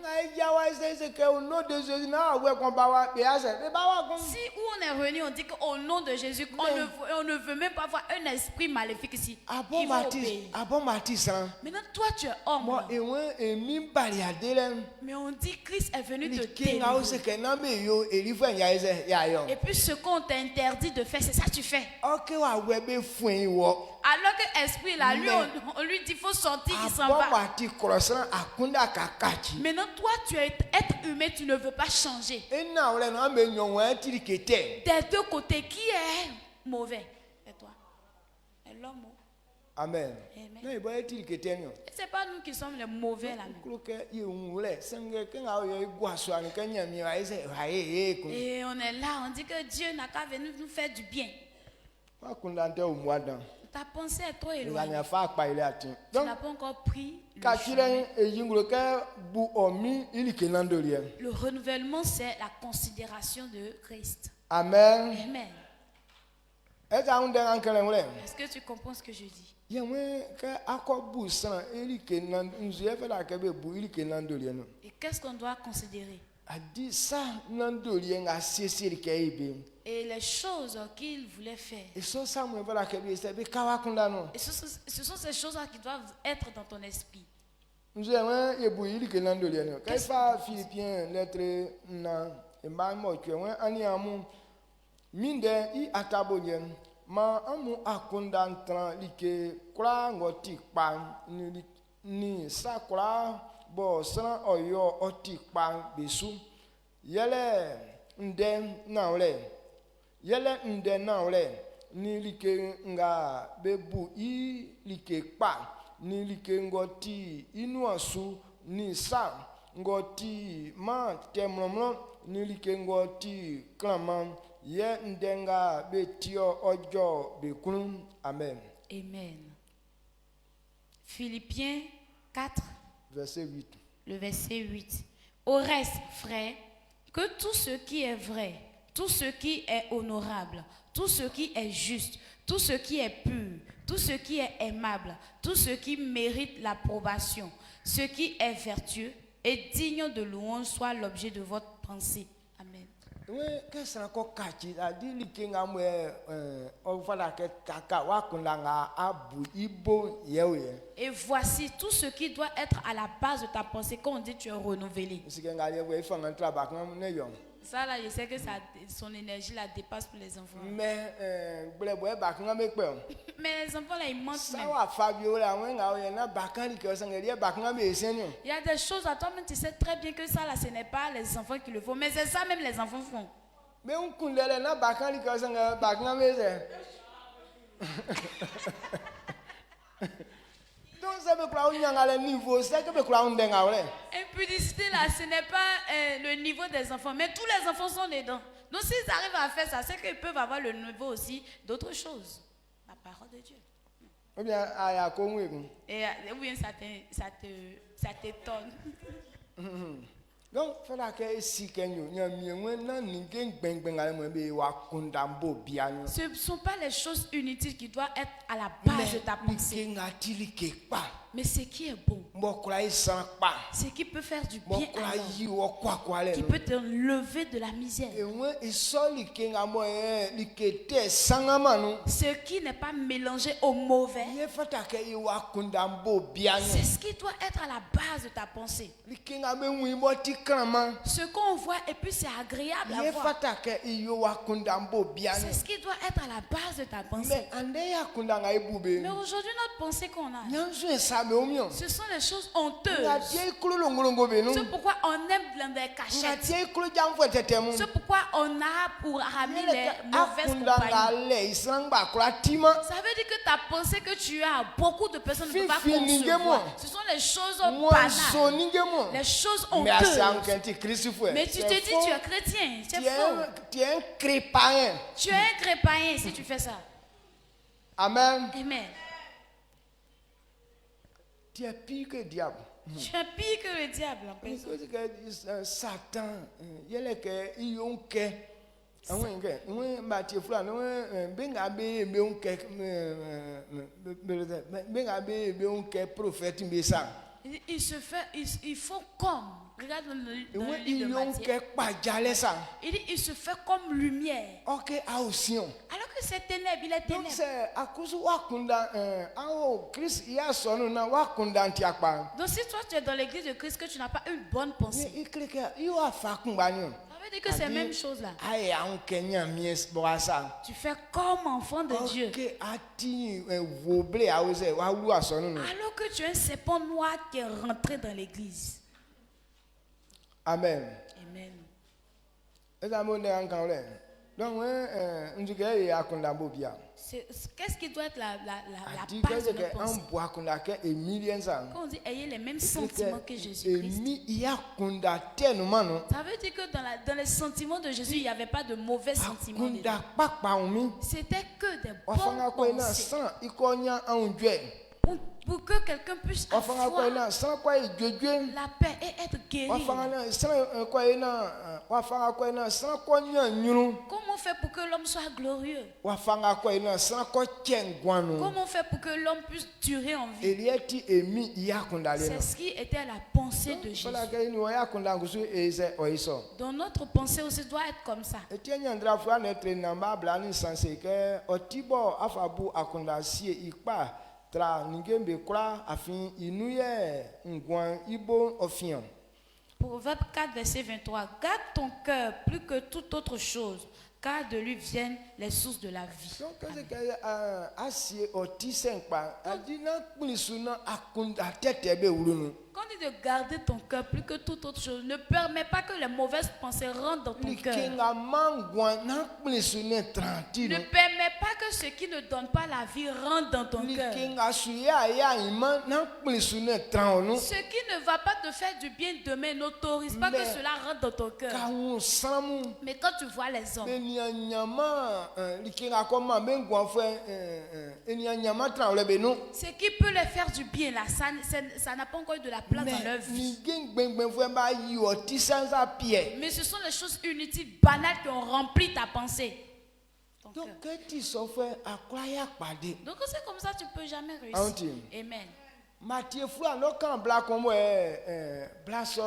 Si où on est revenu, on dit qu'au nom de Jésus, on ne veut même pas voir un esprit maléfique ici. Il va obéir. Maintenant, toi, tu es homme. là. Mais on dit Christ est venu te délivrer. Et puis ce qu'on t'interdit de faire, c'est ça que tu fais. Alors que l'esprit là, lui, on lui dit il faut sortir, il s'en va. Abomati krosana akunda kakachi. Maintenant, toi, tu es être humain, tu ne veux pas changer. Ena ole no ambe nyonwa tirikete. Des deux côtés, qui est mauvais? Et toi? Et l'homme. Amen. Amen. Na ibo tirikete nyo. Ce n'est pas nous qui sommes les mauvais là. Kloke yewule senge kenga oyo igwaso an kenya mi wa ise wa ku. Et on est là, on dit que Dieu n'a qu'à venir nous faire du bien. Wa kunda nte umwadan. Ta pensée est trop Nga éloignée. nya fa pa ile atin. Tu Donc n'as pas encore pris kachire eyingloke bu omi ilike nandolie. le renouvellement, c'est la considération de Christ. Amen. Amen. Eza unde ankele wule. Est-ce que tu comprends ce que je dis? Yewe ke akobu san ilike nan nzuye fe la ke be bu ilike nandolie no. Et qu'est-ce qu'on doit considérer? Adi sa nandolie nga sesiri ke ibe. Et les choses qu'il voulait faire. Et so sa mo fe la ke be se be kawa kunda no. Et ce sont ces choses-là qui doivent être dans ton esprit. Nzuye we yebu ilike nandolie no. Ke fa Philippiens lettre na e ba mo ke we ani amu minde I atabonye ma amu akunda ntran like kura ngoti pa ni sakura bo san oyo oti pa besu yele nde na ole ni like nga bebu I like pa ni like ngoti inu asu ni sa ngoti ma temlomlo ni like ngoti klama ye ndenga betio ojo bekun. Amen. Amen. Philippiens 4, Verset 8. le verset 8. Au reste, frères, que tout ce qui est vrai, tout ce qui est honorable, tout ce qui est juste, tout ce qui est pur, tout ce qui est aimable, tout ce qui mérite l'approbation, ce qui est vertueux et digne de louange soit l'objet de votre pensée. Amen. Oui, qu'est-ce qu'on cache? A dit que nga mwe on va la que kaka wa kunanga abu ibo yewe. Et voici tout ce qui doit être à la base de ta pensée quand on dit tu es renouvelé. Si nga yewe faut un travail comme ne yon. Ça là, je sais que son énergie la dépasse pour les enfants. Mais bule boy ba nga me pe. Mais les enfants là, ils mentent Ça même. wa Fabio la wen nga ye na ba kan que ça nga ba nga me senyo. Il y a des choses à toi-même, tu sais très bien que ça là, ce n'est pas les enfants qui le font. Mais c'est ça même les enfants font. Mais on kundele na ba kan que ça nga ba nga me se. Donc ça veut quoi on yanga le niveau, c'est que be quoi on denga wale. Impudicité là, ce n'est pas le niveau des enfants, mais tous les enfants sont dedans. Donc s'ils arrivent à faire ça, c'est qu'ils peuvent avoir le niveau aussi d'autres choses. La parole de Dieu. Ou bien aya ko nwe. Et oui, ça t'étonne. Donc fela ke si kenyo nya mienwe na ninge gbengben ale mo be wa kundambo bianu. Ce ne sont pas les choses inutiles qui doivent être à la base de ta pensée. Mais ce qui est bon, ce qui peut faire du bien à l'homme, qui peut te lever de la misère, ce qui n'est pas mélangé au mauvais, c'est ce qui doit être à la base de ta pensée. Ce qu'on voit et puis c'est agréable à voir, c'est ce qui doit être à la base de ta pensée. Mais aujourd'hui, notre pensée qu'on a, ce sont les choses honteuses. C'est pourquoi on aime dans des cachettes. C'est pourquoi on a pour ramener les mauvaises compagnies. Ça veut dire que ta pensée que tu as, beaucoup de personnes ne peuvent pas concevoir. Ce sont les choses banales, les choses honteuses. Mais tu te dis tu es chrétien, c'est faux. Tu es un crépaïen. Tu es un crépaïen si tu fais ça. Amen. Amen. Tu es pire que le diable. Tu es pire que le diable en personne. Satan, il y a que il y a un que on Matthieu Flan, benga be un que benga be un que prophète mbesa. Il se fait, il faut comme, regarde dans le livre de Matthieu. Il dit, il se fait comme lumière. Ok, alors que c'est ténèbres, il est ténèbres. Donc c'est à cause de Wakunda, Christ, il y a son nom, Wakunda Tiakpa. Donc si toi tu es dans l'église de Christ que tu n'as pas une bonne pensée, Il y a ça veut dire que c'est la même chose là. Aïe, on Kenya mies boasa. Tu fais comme enfant de Dieu. Ok, ati voblé a osé wa lu aso nu. Alors que tu es un serpent noir qui est rentré dans l'église. Amen. Amen. Eza mo ne ankan le. Donc njuke e akunda bobia. Qu'est-ce qui doit être la Ati base de que notre en pensée? bois akunda ke emilien sa. Quand on dit ayez les mêmes sentiments que Jésus-Christ, Emi ya akunda tellement non. ça veut dire que dans les sentiments de Jésus, il n'y avait pas de mauvais sentiments. dedans. Akunda papa omi. C'était que des Wafanga ko bonnes na pensées. san ikonya anjwe. Pour que quelqu'un puisse Wafanga ko avoir na san kwa ejwejwe. la paix et être guéri. Wafanga na san wafanga ko na san konya nyunu. Comment on fait pour que l'homme soit glorieux? Wafanga ko na san ko chengwanu. Comment on fait pour que l'homme puisse durer en vie? Elieti emi yakunda le C'est no. ce qui était la pensée de Jésus. Fala ke ni wa yakunda ngusu eze oiso. Donc notre pensée aussi doit être comme ça. Etienya ndra fua na tre namba bla ni sanse ke otibo afabu akunda sie ikpa tra ningembe kra afin inuye ngwan ibo ofian. Proverbe 4, verset 23. Garde ton cœur plus que toute autre chose, car de lui viennent les sources de la vie. Donc c'est que asie oti senkpa adina kulisuna akunda tetebe wulunu. Quand on dit de garder ton cœur plus que toute autre chose, ne permet pas que les mauvaises pensées rentrent dans ton cœur. Likenga mangwan na kulisune trantino. Ne permet pas que ce qui ne donne pas la vie rentre dans ton cœur. Likenga suya ya iman na kulisune tranu. Ce qui ne va pas te faire du bien demain, n'autorise pas que Mais- cela rentre dans ton cœur. Kawu samu. Mais quand tu vois les hommes, Nyama likenga koma bengwan fwe nyama tran le beno. ce qui peut les faire du bien là, ça n'a pas encore eu de la place dans leur Mais vie. ni gen gbengben fwe ba yi oti sansa pie. Mais ce sont les choses inutiles, banales qui ont rempli ta pensée. Ton cœur. Donc que tu so fwe akwaya pade. Donc c'est comme ça que tu ne peux jamais Auntie. réussir. Amen. Mathieu fwa no kan bla komo bla so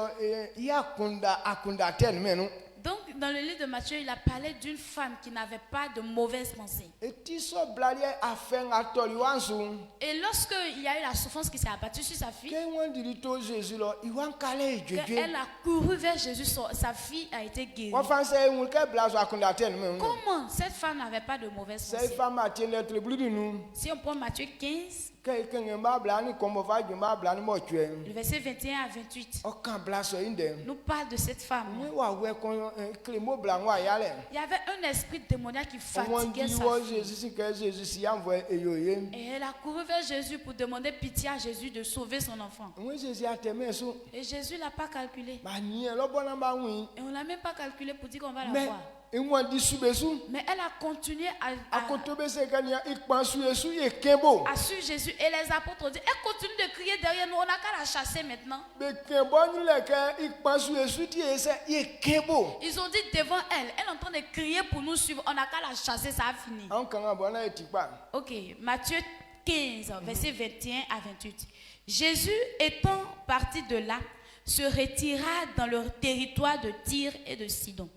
akunda ten menu. Donc dans le livre de Matthieu, il a parlé d'une femme qui n'avait pas de mauvaises pensées. Eti so blalie afen atoli wansu. Et lorsque il y a eu la souffrance qui s'est abattue sur sa fille, Ke wan dirito Jésus lo iwan kale qu'elle jeje. a couru vers Jésus, sa fille a été guérie. Wa fan se un ke bla so akunda ten menu. Comment cette femme n'avait pas de mauvaises Se pensées? femme atien lettre blue nous. Si on prend Matthieu 15, Que ngamba bla ni komo fa jumba bla ni mo tue. le verset 21 à 28, O kan bla so inde. nous parle de cette femme. Ni wa we kon klemo bla wa yale. Il y avait un esprit démoniaque qui On fatiguait dit sa wo fille. Jésus si que Jésus si envoie eyoye. Et elle a couru vers Jésus pour demander pitié à Jésus de sauver son enfant. Moi Jésus a teme so. Et Jésus ne l'a pas calculé. Ba ni lo bona ba wi. Et on ne l'a même pas calculé pour dire qu'on va Mais l'avoir. et moi dit subesu. Mais elle a continué Akotobe se kanya ikpansu yesu ye kembo. à suivre Jésus. Et les apôtres ont dit, elle continue de crier derrière nous, on n'a qu'à la chasser maintenant. Be kembo ni le ke ikpansu yesu ti ese ye kembo. Ils ont dit devant elle, elle est en train de crier pour nous suivre, on n'a qu'à la chasser, ça a fini. An kan bona etikpa. Ok, Matthieu 15, verset 21 à 28. Jésus étant parti de là, se retira dans le territoire de Tyr et de Sidon.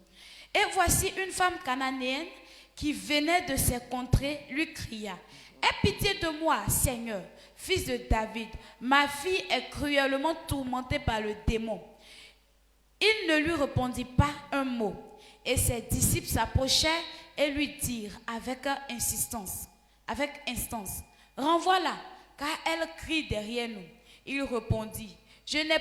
Et voici une femme cananéenne qui venait de ces contrées lui cria, « Aie pitié de moi, Seigneur, fils de David, ma fille est cruellement tourmentée par le démon. » Il ne lui répondit pas un mot. Et ses disciples s'approchèrent et lui dirent avec instance, « Renvoie-la, car elle crie derrière nous. » Il répondit, « Je n'ai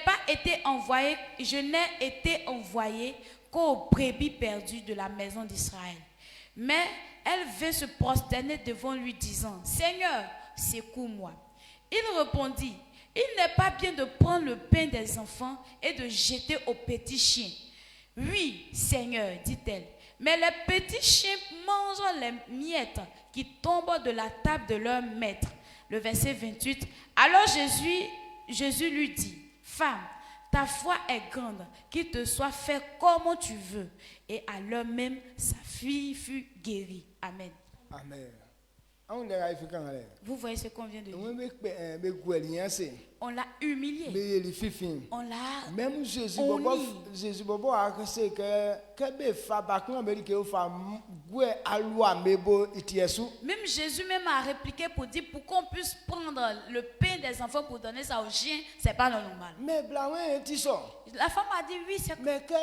été envoyé qu'aux brebis perdues de la maison d'Israël. » Mais elle vint se prosterner devant lui, disant, « Seigneur, secours-moi. » Il répondit, « Il n'est pas bien de prendre le pain des enfants et de jeter aux petits chiens. » « Oui, Seigneur, dit-elle, mais les petits chiens mangent les miettes qui tombent de la table de leur maître. » Le verset 28. Alors Jésus lui dit, « Femme, ta foi est grande, qu'il te soit fait comme tu veux. » Et à l'heure même, sa fille fut guérie. Amen. Amen. On le raifikan ale. Vous voyez ce qu'on vient de dire. On be gwelian se. On l'a humilié. Be li fifin. On l'a... Même Jésus On bobo lit. Jésus bobo a se que be fa ba kan be ke o fa gwe alua mebo itiesu. Même Jésus même a répliqué pour dire pour qu'on puisse prendre le pain des enfants pour donner ça aux chiens, c'est pas normal. Mais blanc est tissot. La femme a dit oui, c'est Mais quand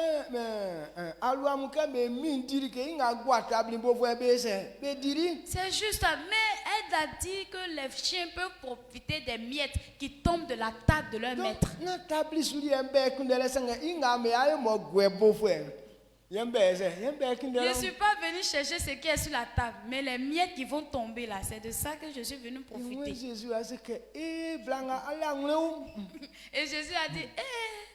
alouamouka me mindiri que inga guata blimbo voye bese be diri. c'est juste, mais elle a dit que les chiens peuvent profiter des miettes qui tombent de la table de leur maître. Na tabli suli embe kundele sanga inga me ayo mo gwebo fwe. Yembe Je kundele. ne suis pas venue chercher ce qui est sur la table, mais les miettes qui vont tomber là, c'est de ça que je suis venue Oui, profiter. Jésus a dit que blanga ala nglew. Et Jésus a dit,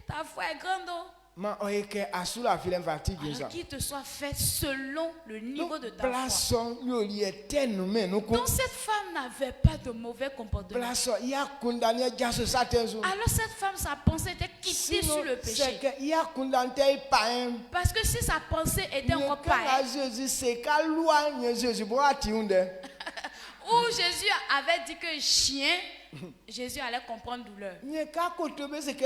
ta foi est grande. Oh. Ma oyeke asula filen fatigue Alors ça. qu'il te soit fait selon le niveau de ta foi. Blason yoli etenu me nuku. Donc cette femme n'avait pas de mauvais comportement. Blason ya kundani jaso satenzu. Alors cette femme, sa pensée était quittée sur le c'est péché. que ya kundante paen. Parce que si sa pensée était encore païenne, Jésus c'est kalwa nye Jésus bo atiunde. où Jésus avait dit que chien, Jésus allait comprendre douleur. Nye ka kotobe c'est que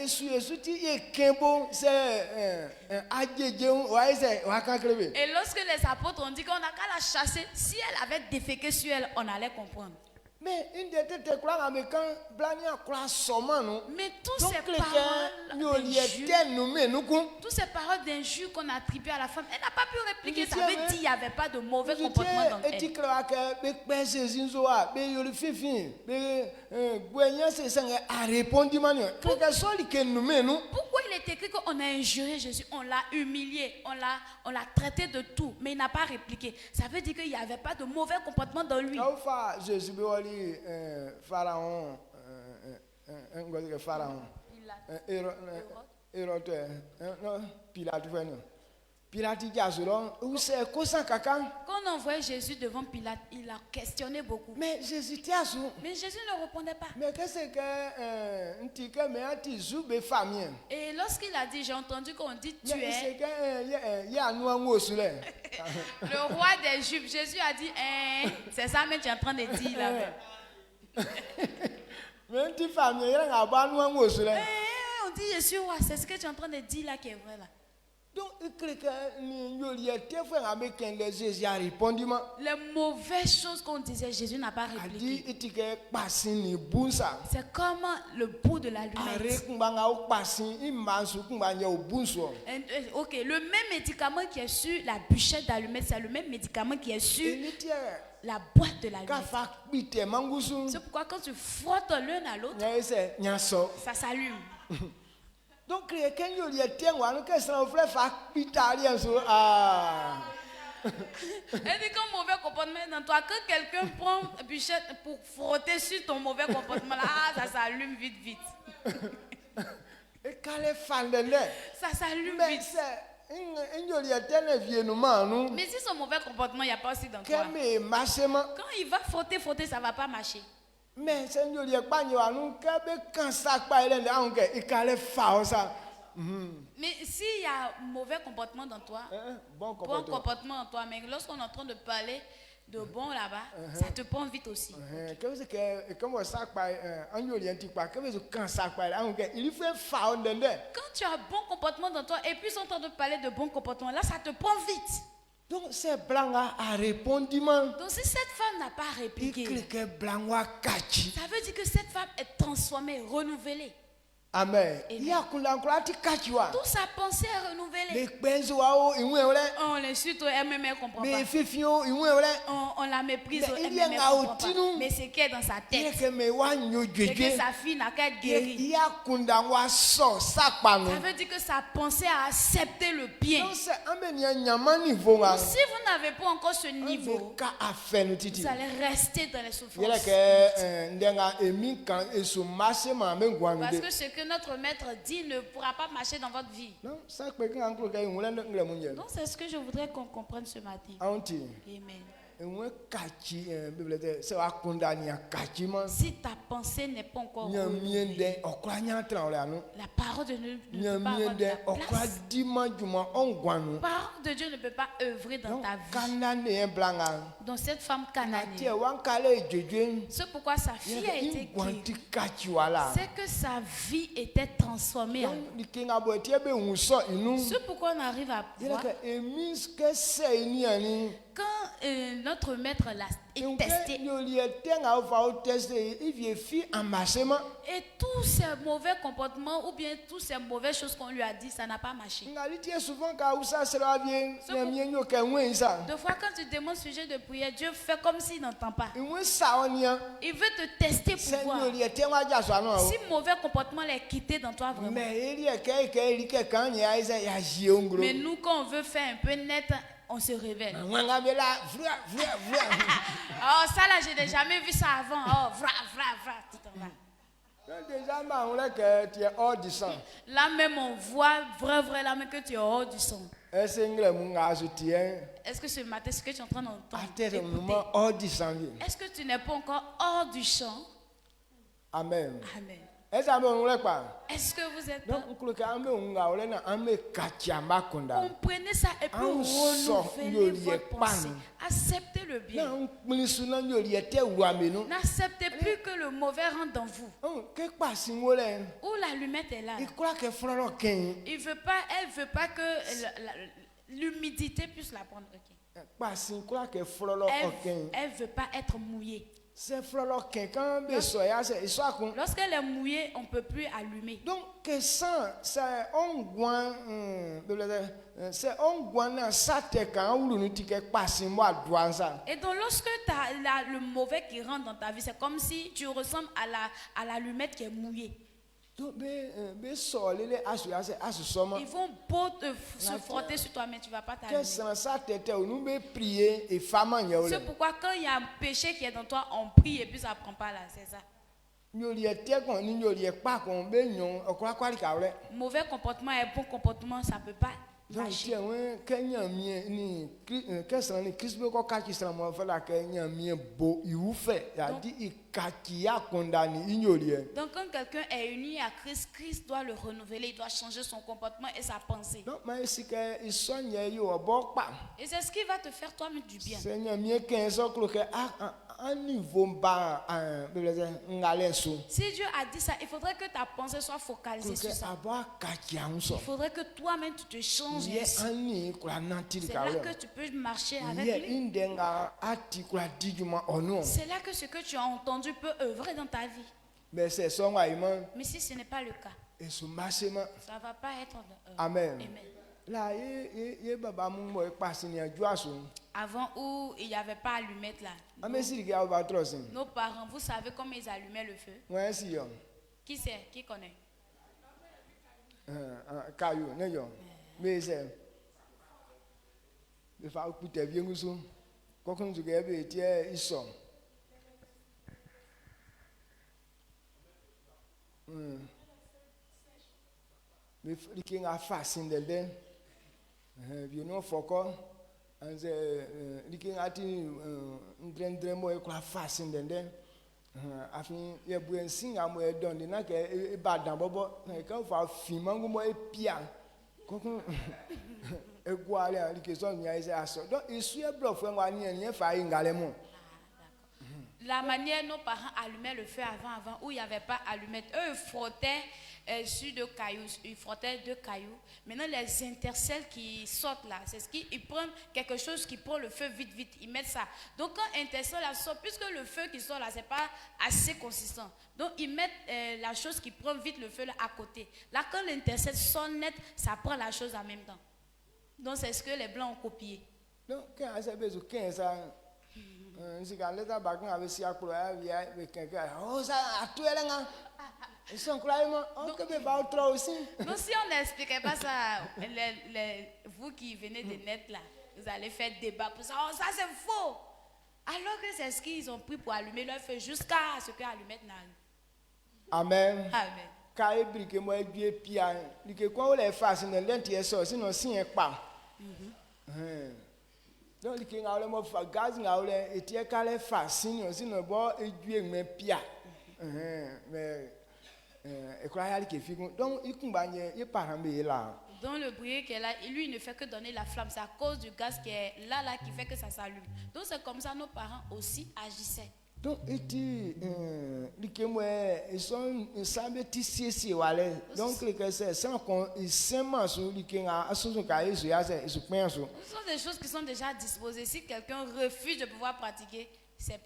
esu ti ye kembo c'est ajeje wa ese wa kankrebe. Et lorsque les apôtres ont dit qu'on n'a qu'à la chasser, si elle avait déféqué sur elle, on allait comprendre. Mais une des têtes quoi américain blania quoi somano. Mais toutes Donc ces les paroles yoli d'injures, etenu me nuku. toutes ces paroles d'injures qu'on a attribuées à la femme, elle n'a pas pu répliquer. Mais Ça veut tiens, dire qu'il n'y avait pas de mauvais comportement dans eti elle. kla ke be pese zinzoa be yoli fifi be gwenya se sanga a répondu manio. Que soli ke nu me nu. Pourquoi il est écrit qu'on a injurié Jésus, on l'a humilié, on l'a traité de tout, mais il n'a pas répliqué. Ça veut dire qu'il n'y avait pas de mauvais comportement dans lui. Aufa Jésus be wali pharaon ngozi ke pharaon. Hérode non Pilate fenio. Pilate jasolon ou c'est kosan kaka. Quand on envoyait Jésus devant Pilate, il a questionné beaucoup. Mais Jésus tiasu. Mais Jésus ne répondait pas. Mais qu'est-ce que ntique me ati zube famille. Et lorsqu'il a dit, j'ai entendu qu'on dit tu Mais c'est es que ya noa ngosule. le roi des Juifs, Jésus a dit, c'est ça mais tu es en train de dire là. Mais nti famille ya nga ba noa ngosule. On dit je suis roi, c'est ce que tu es en train de dire là qui est vrai là. Donc il crée que ni yoli était frère américain les Jésus a répondu ma. Les mauvaises choses qu'on disait, Jésus n'a pas A dit répliqué. itike pasini bunsa. C'est comme le bout de Are l'allumette. kumbanga o pasin imansu kumbanya o bunso. Ok, le même médicament qui est sur la bûchette d'allumette, c'est le même médicament qui est sur Elitie la boîte de l'allumette. kafa bite mangusu. C'est pourquoi quand tu frottes l'un à l'autre, Nya ese nyaso. ça s'allume. Donc quelqu'un yoli était wa que ça frère fa pitalien so ah. Elle dit qu'un mauvais comportement est dans toi, que quelqu'un prend une bûchette pour frotter sur ton mauvais comportement, là, ça s'allume vite, vite. Et quand les fans de l'air. Ça s'allume Mais vite. c'est une yoli était ne vieux nous manu. Mais si son mauvais comportement, il n'y a pas aussi dans toi. Que me marchement. Quand il va frotter, ça ne va pas marcher. Mais c'est une yoli ekpanyo anu que be kansa pa ele ne anke ikale fa ça. Mais s'il y a mauvais comportement dans toi, Bon bon comportement. comportement en toi, mais lorsqu'on est en train de parler de bon là-bas, ça te prend vite aussi. Que c'est que comme ça pa an yoli enti pa que c'est kansa pa ele anke il fait fa on dende. Quand tu as bon comportement dans toi et puis ils sont en train de parler de bon comportement, là, ça te prend vite. Donc c'est blanc a répondu man. Donc si cette femme n'a pas Il répliqué, clique blanc wa kachi. ça veut dire que cette femme est transformée, renouvelée. Amen. Il y a kula kula ti kachi wa. Toute sa pensée est renouvelée. Les penzo wa o inwe ole. On l'insulte, elle même elle comprend Mais pas. fifio inwe ole. On la méprise, Mais elle il y a même un elle comprend outinu. pas. Mais c'est qui est dans sa Il tête, que me wa nyo c'est que jeje. sa fille n'a qu'à être guérie. Il y a kunda wa so sakpanu. Ça veut dire que sa pensée a accepté le bien. Donc c'est amenia nyama niveau nga. Donc, si vous n'avez pas encore ce niveau, Ka afe no titi. vous allez rester dans les Il souffrances. que ndenga emi kan esu marché ma me ngwanu Parce de. que ce que notre maître dit ne pourra pas marcher dans votre vie. Non, ça pe kan anklo ka ngula ngla munye. Donc c'est ce que je voudrais qu'on comprenne ce matin. Auntie. Amen. Enwe kachi bibliothèque c'est wa kunda nya kachi man. Si ta pensée n'est pas encore Nya renouvelée, miende okra nya tran ole anu. la parole de Dieu ne Nya peut pas avoir de miende la okra place. dima juma ongwanu. La parole de Dieu ne peut pas œuvrer dans Non, ta vie. kana ne blanga. Donc cette femme Tie cananéenne, wan kale jeje. c'est pourquoi sa fille a été Ngwanti guérie. kachi wala. C'est que sa vie était transformée. Donc ni kinga bo tie be unso inu. C'est pourquoi on arrive à Il voir que emis que c'est ni ani. quand notre maître l'a testé. Et tous ces mauvais comportements ou bien toutes ces mauvaises choses qu'on lui a dit, ça n'a pas marché. Deux fois quand tu demandes sujet de prière, Dieu fait comme s'il n'entend pas. Il veut te tester pour voir si mauvais comportement est quitté dans toi vraiment. Mais nous, quand on veut faire un peu net, on se révèle. Oh, ça là, je n'ai jamais vu ça avant. Oh, tout en bas. Là même, on voit vrai, là même que tu es hors du sang. Est-ce que ce matin, ce que tu es en train d'entendre, est-ce que tu n'es pas encore hors du champ? Amen. Amen. Est-ce que vous êtes comprenez ça et puis renouvelez votre pensée. Acceptez le bien. N'acceptez plus que le mauvais rentre dans vous. Où l'allumette est là. Elle veut pas que l'humidité puisse la prendre. Elle veut pas être mouillée. Lorsqu'elle est mouillée, on ne peut plus allumer. Donc, c'est et donc, lorsque tu as le mauvais qui rentre dans ta vie, c'est comme si tu ressembles à l'allumette qui est mouillée. Ils vont beau se frotter sur toi, mais tu ne vas pas t'allumer. C'est pourquoi quand il y a un péché qui est dans toi, on prie et puis ça ne prend pas là, c'est ça. Mauvais comportement et bon comportement, ça ne peut pas marcher. Donc quand quelqu'un est uni à Christ, Christ doit le renouveler, il doit changer son comportement et sa pensée. Et c'est ce qui va te faire toi-même du bien. Si Dieu a dit ça, il faudrait que ta pensée soit focalisée sur ça. Il faudrait que toi-même tu te changes. C'est là que tu peux marcher avec lui. C'est là que ce que tu as entendu peut œuvrer dans ta vie. Mais si ce n'est pas le cas, ça ne va pas être. Amen. Avant où il n'y avait pas allumette là. Nos parents, vous savez comment ils allumaient le feu? Qui sait? Qui connaît? La manière nos parents allumaient le feu avant où il n'y avait pas allumette, eux ils frottaient sur deux cailloux, ils frottaient deux cailloux. Maintenant les intercelles qui sortent là, c'est ce qu'ils prennent quelque chose qui prend le feu vite, ils mettent ça. Donc quand intercelle là sort, puisque le feu qui sort là c'est pas assez consistant, donc ils mettent la chose qui prend vite le feu là à côté. Là quand l'intercelle sort net, ça prend la chose en même temps. Donc c'est ce que les blancs ont copié. Donc quand donc si on n'expliquait pas ça, vous qui venez de net là, vous allez faire débat pour ça. Oh, ça c'est faux. Alors que c'est ce qu'ils ont pris pour allumer leur feu jusqu'à ce que l'allumette n'allume. Amen. Amen. Donc, il y a des gaz, il y a des fascines, sinon, il y a pia. Donc, dans le bruit qui est là, lui il ne fait que donner la flamme. C'est à cause du gaz qui est là qui fait que ça s'allume. Donc, c'est comme ça nos parents aussi agissaient. Donc, ils sont ici, donc, Ce sont des choses qui sont déjà disposées. Si quelqu'un refuse de pouvoir pratiquer, ça ne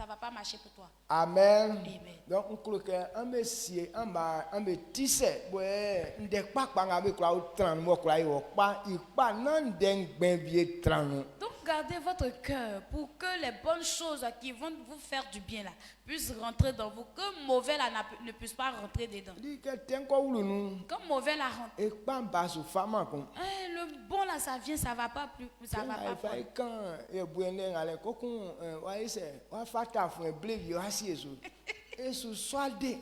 va pas marcher pour toi. Amen. Amen. Donc, on croit qu'un messie, un métis, ouais, des pas avec quoi au 30 mois, quoi, il pas non d'un bien 30. Donc, gardez votre cœur pour que les bonnes choses qui vont vous faire du bien là puissent rentrer dans vous, que mauvais là ne puisse pas rentrer dedans. Comme mauvais là rentre, Et pas bas ou femme, le bon là ça vient, ça va pas plus, ça va pas prendre. Quand il y a un cocon, on fait ta femme bleu, et sous soit des.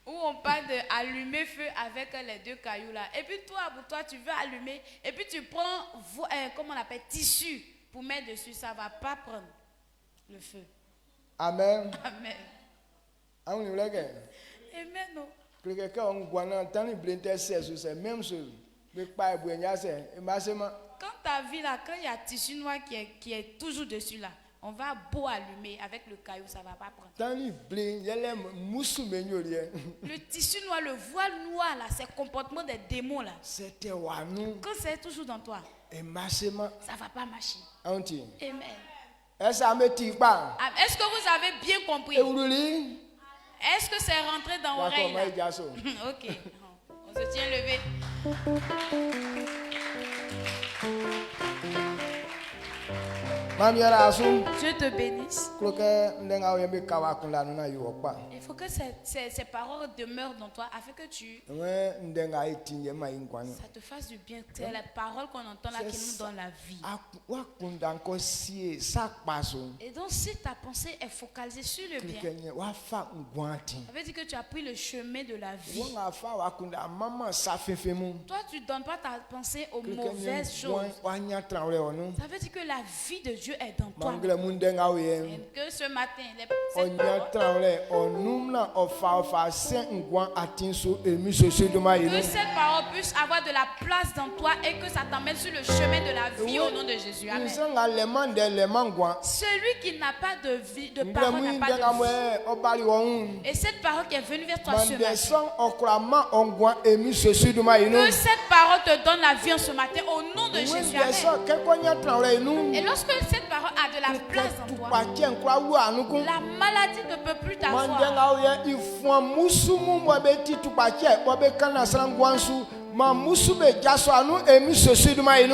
Où on parle d'allumer feu avec les deux cailloux là. Et puis toi, pour toi, tu veux allumer. Et puis tu prends, comment on appelle, tissu pour mettre dessus. Ça ne va pas prendre le feu. Amen. Amen. Amen. Amen. Non. Quand ta vie là, quand il y a tissu noir qui est toujours dessus là, on va beau allumer avec le caillou, ça ne va pas prendre. Le tissu noir, le voile noir là, c'est le comportement des démons là. Quand c'est toujours dans toi, ça ne va pas marcher. Amen. Est-ce que vous avez bien compris? Est-ce que c'est rentré dans l'oreille là? Ok. On se tient levé. Dieu te bénisse. Il faut que ces paroles demeurent dans toi afin que ça te fasse du bien. C'est la parole qu'on entend là qui nous donne la vie. Et donc si ta pensée est focalisée sur le bien, ça veut dire que tu as pris le chemin de la vie. Toi tu ne donnes pas ta pensée aux mauvaises choses. Ça veut dire que la vie de Dieu est dans toi. Et que ce matin, que cette parole puisse avoir de la place dans toi et que ça t'emmène sur le chemin de la vie au nom de Jésus. Amen. Celui qui n'a pas de vie, de parole n'a pas de vie. Et cette parole qui est venue vers toi ce matin, que cette parole te donne la vie en ce matin au nom de Jésus. Amen. Et lorsque cette parole a de la place en toi, la maladie ne peut plus t'avoir.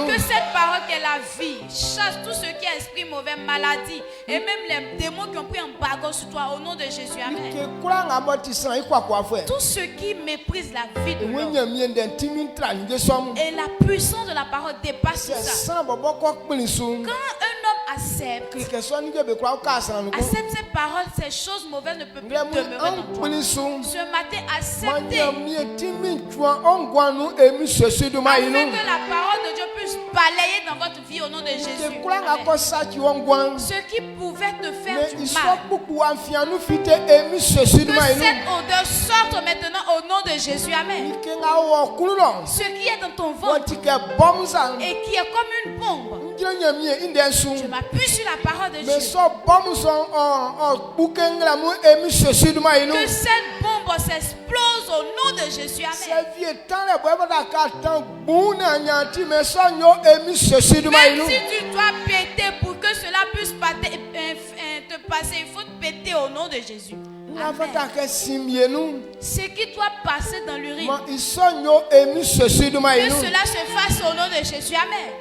Que cette parole qui est la vie chasse tout ce qui est esprit mauvais, maladie et même les démons qui ont pris un bagot sur toi au nom de Jésus. Amen. Tout ce qui méprise la vie de l'homme et la puissance de la parole dépasse tout ça. Quand un homme accepte cette parole, ces choses mauvaises ne peuvent plus demeurer dans toi. Ce matin, acceptez afin que la parole de Dieu puisse balayer dans votre vie au nom de Jésus. Amen. Ce qui pouvait te faire du mal, que cette odeur sorte maintenant au nom de Jésus. Amen. Ce qui est dans ton ventre et qui est comme une bombe, je m'appuie sur la parole de Dieu. Que cette bombe s'explose au nom de Jésus. Amen. Même si tu dois péter pour que cela puisse te passer, il faut te péter au nom de Jésus. Amen. Ce qui doit passer dans l'urine, que cela se fasse au nom de Jésus. Amen.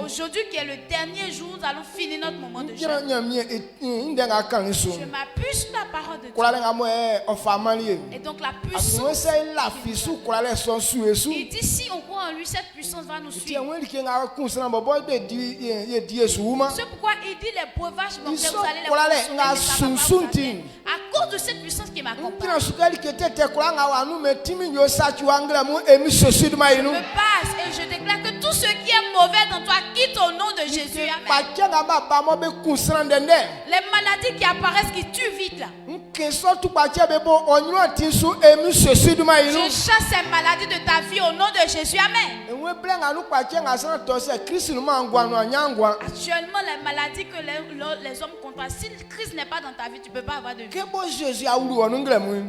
Aujourd'hui qui est le dernier jour, nous allons finir notre moment de jeûne. Je m'appuie sur la parole de Dieu. Et donc la puissance, il dit si on croit en lui, cette puissance va nous suivre. C'est pourquoi il dit les breuvages mortels, vous allez les consommer. À cause de cette puissance qui m'accompagne, et je déclare que tout ce qui est mauvais dans toi quitte au nom de Jésus. Amen. Les maladies qui apparaissent, qui tuent vite là, je chasse ces maladies de ta vie au nom de Jésus. Amen. Actuellement, les maladies que les hommes contractent, si Christ n'est pas dans ta vie, tu ne peux pas avoir de vie.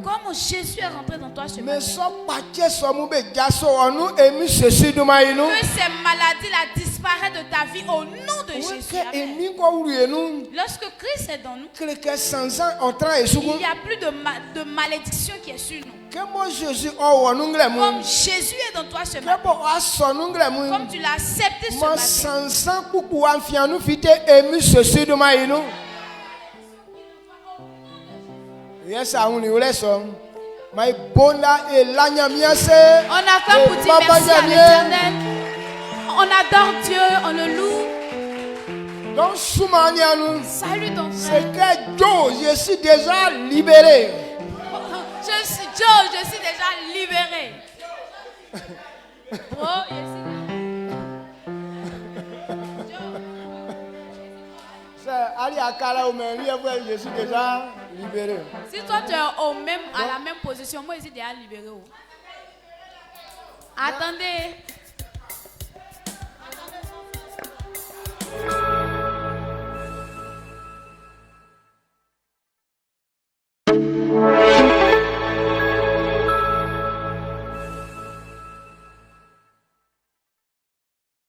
Comme Jésus est rentré dans toi ce matin, que ces maladies-là disparaissent de ta vie au nom de Jésus. Amen. Lorsque Christ est dans nous, il n'y a plus de malédiction qui est sur nous. Comme Jésus est dans toi ce matin, comme tu l'as accepté ce matin, on acclame pour dire merci à l'Éternel. On adore Dieu, on le loue. Salut ton frère. Je suis déjà libéré. Je suis Joe, je suis déjà libéré. Oh, je suis déjà libéré. Si toi tu es à la même position, moi je suis déjà libéré. Attendez.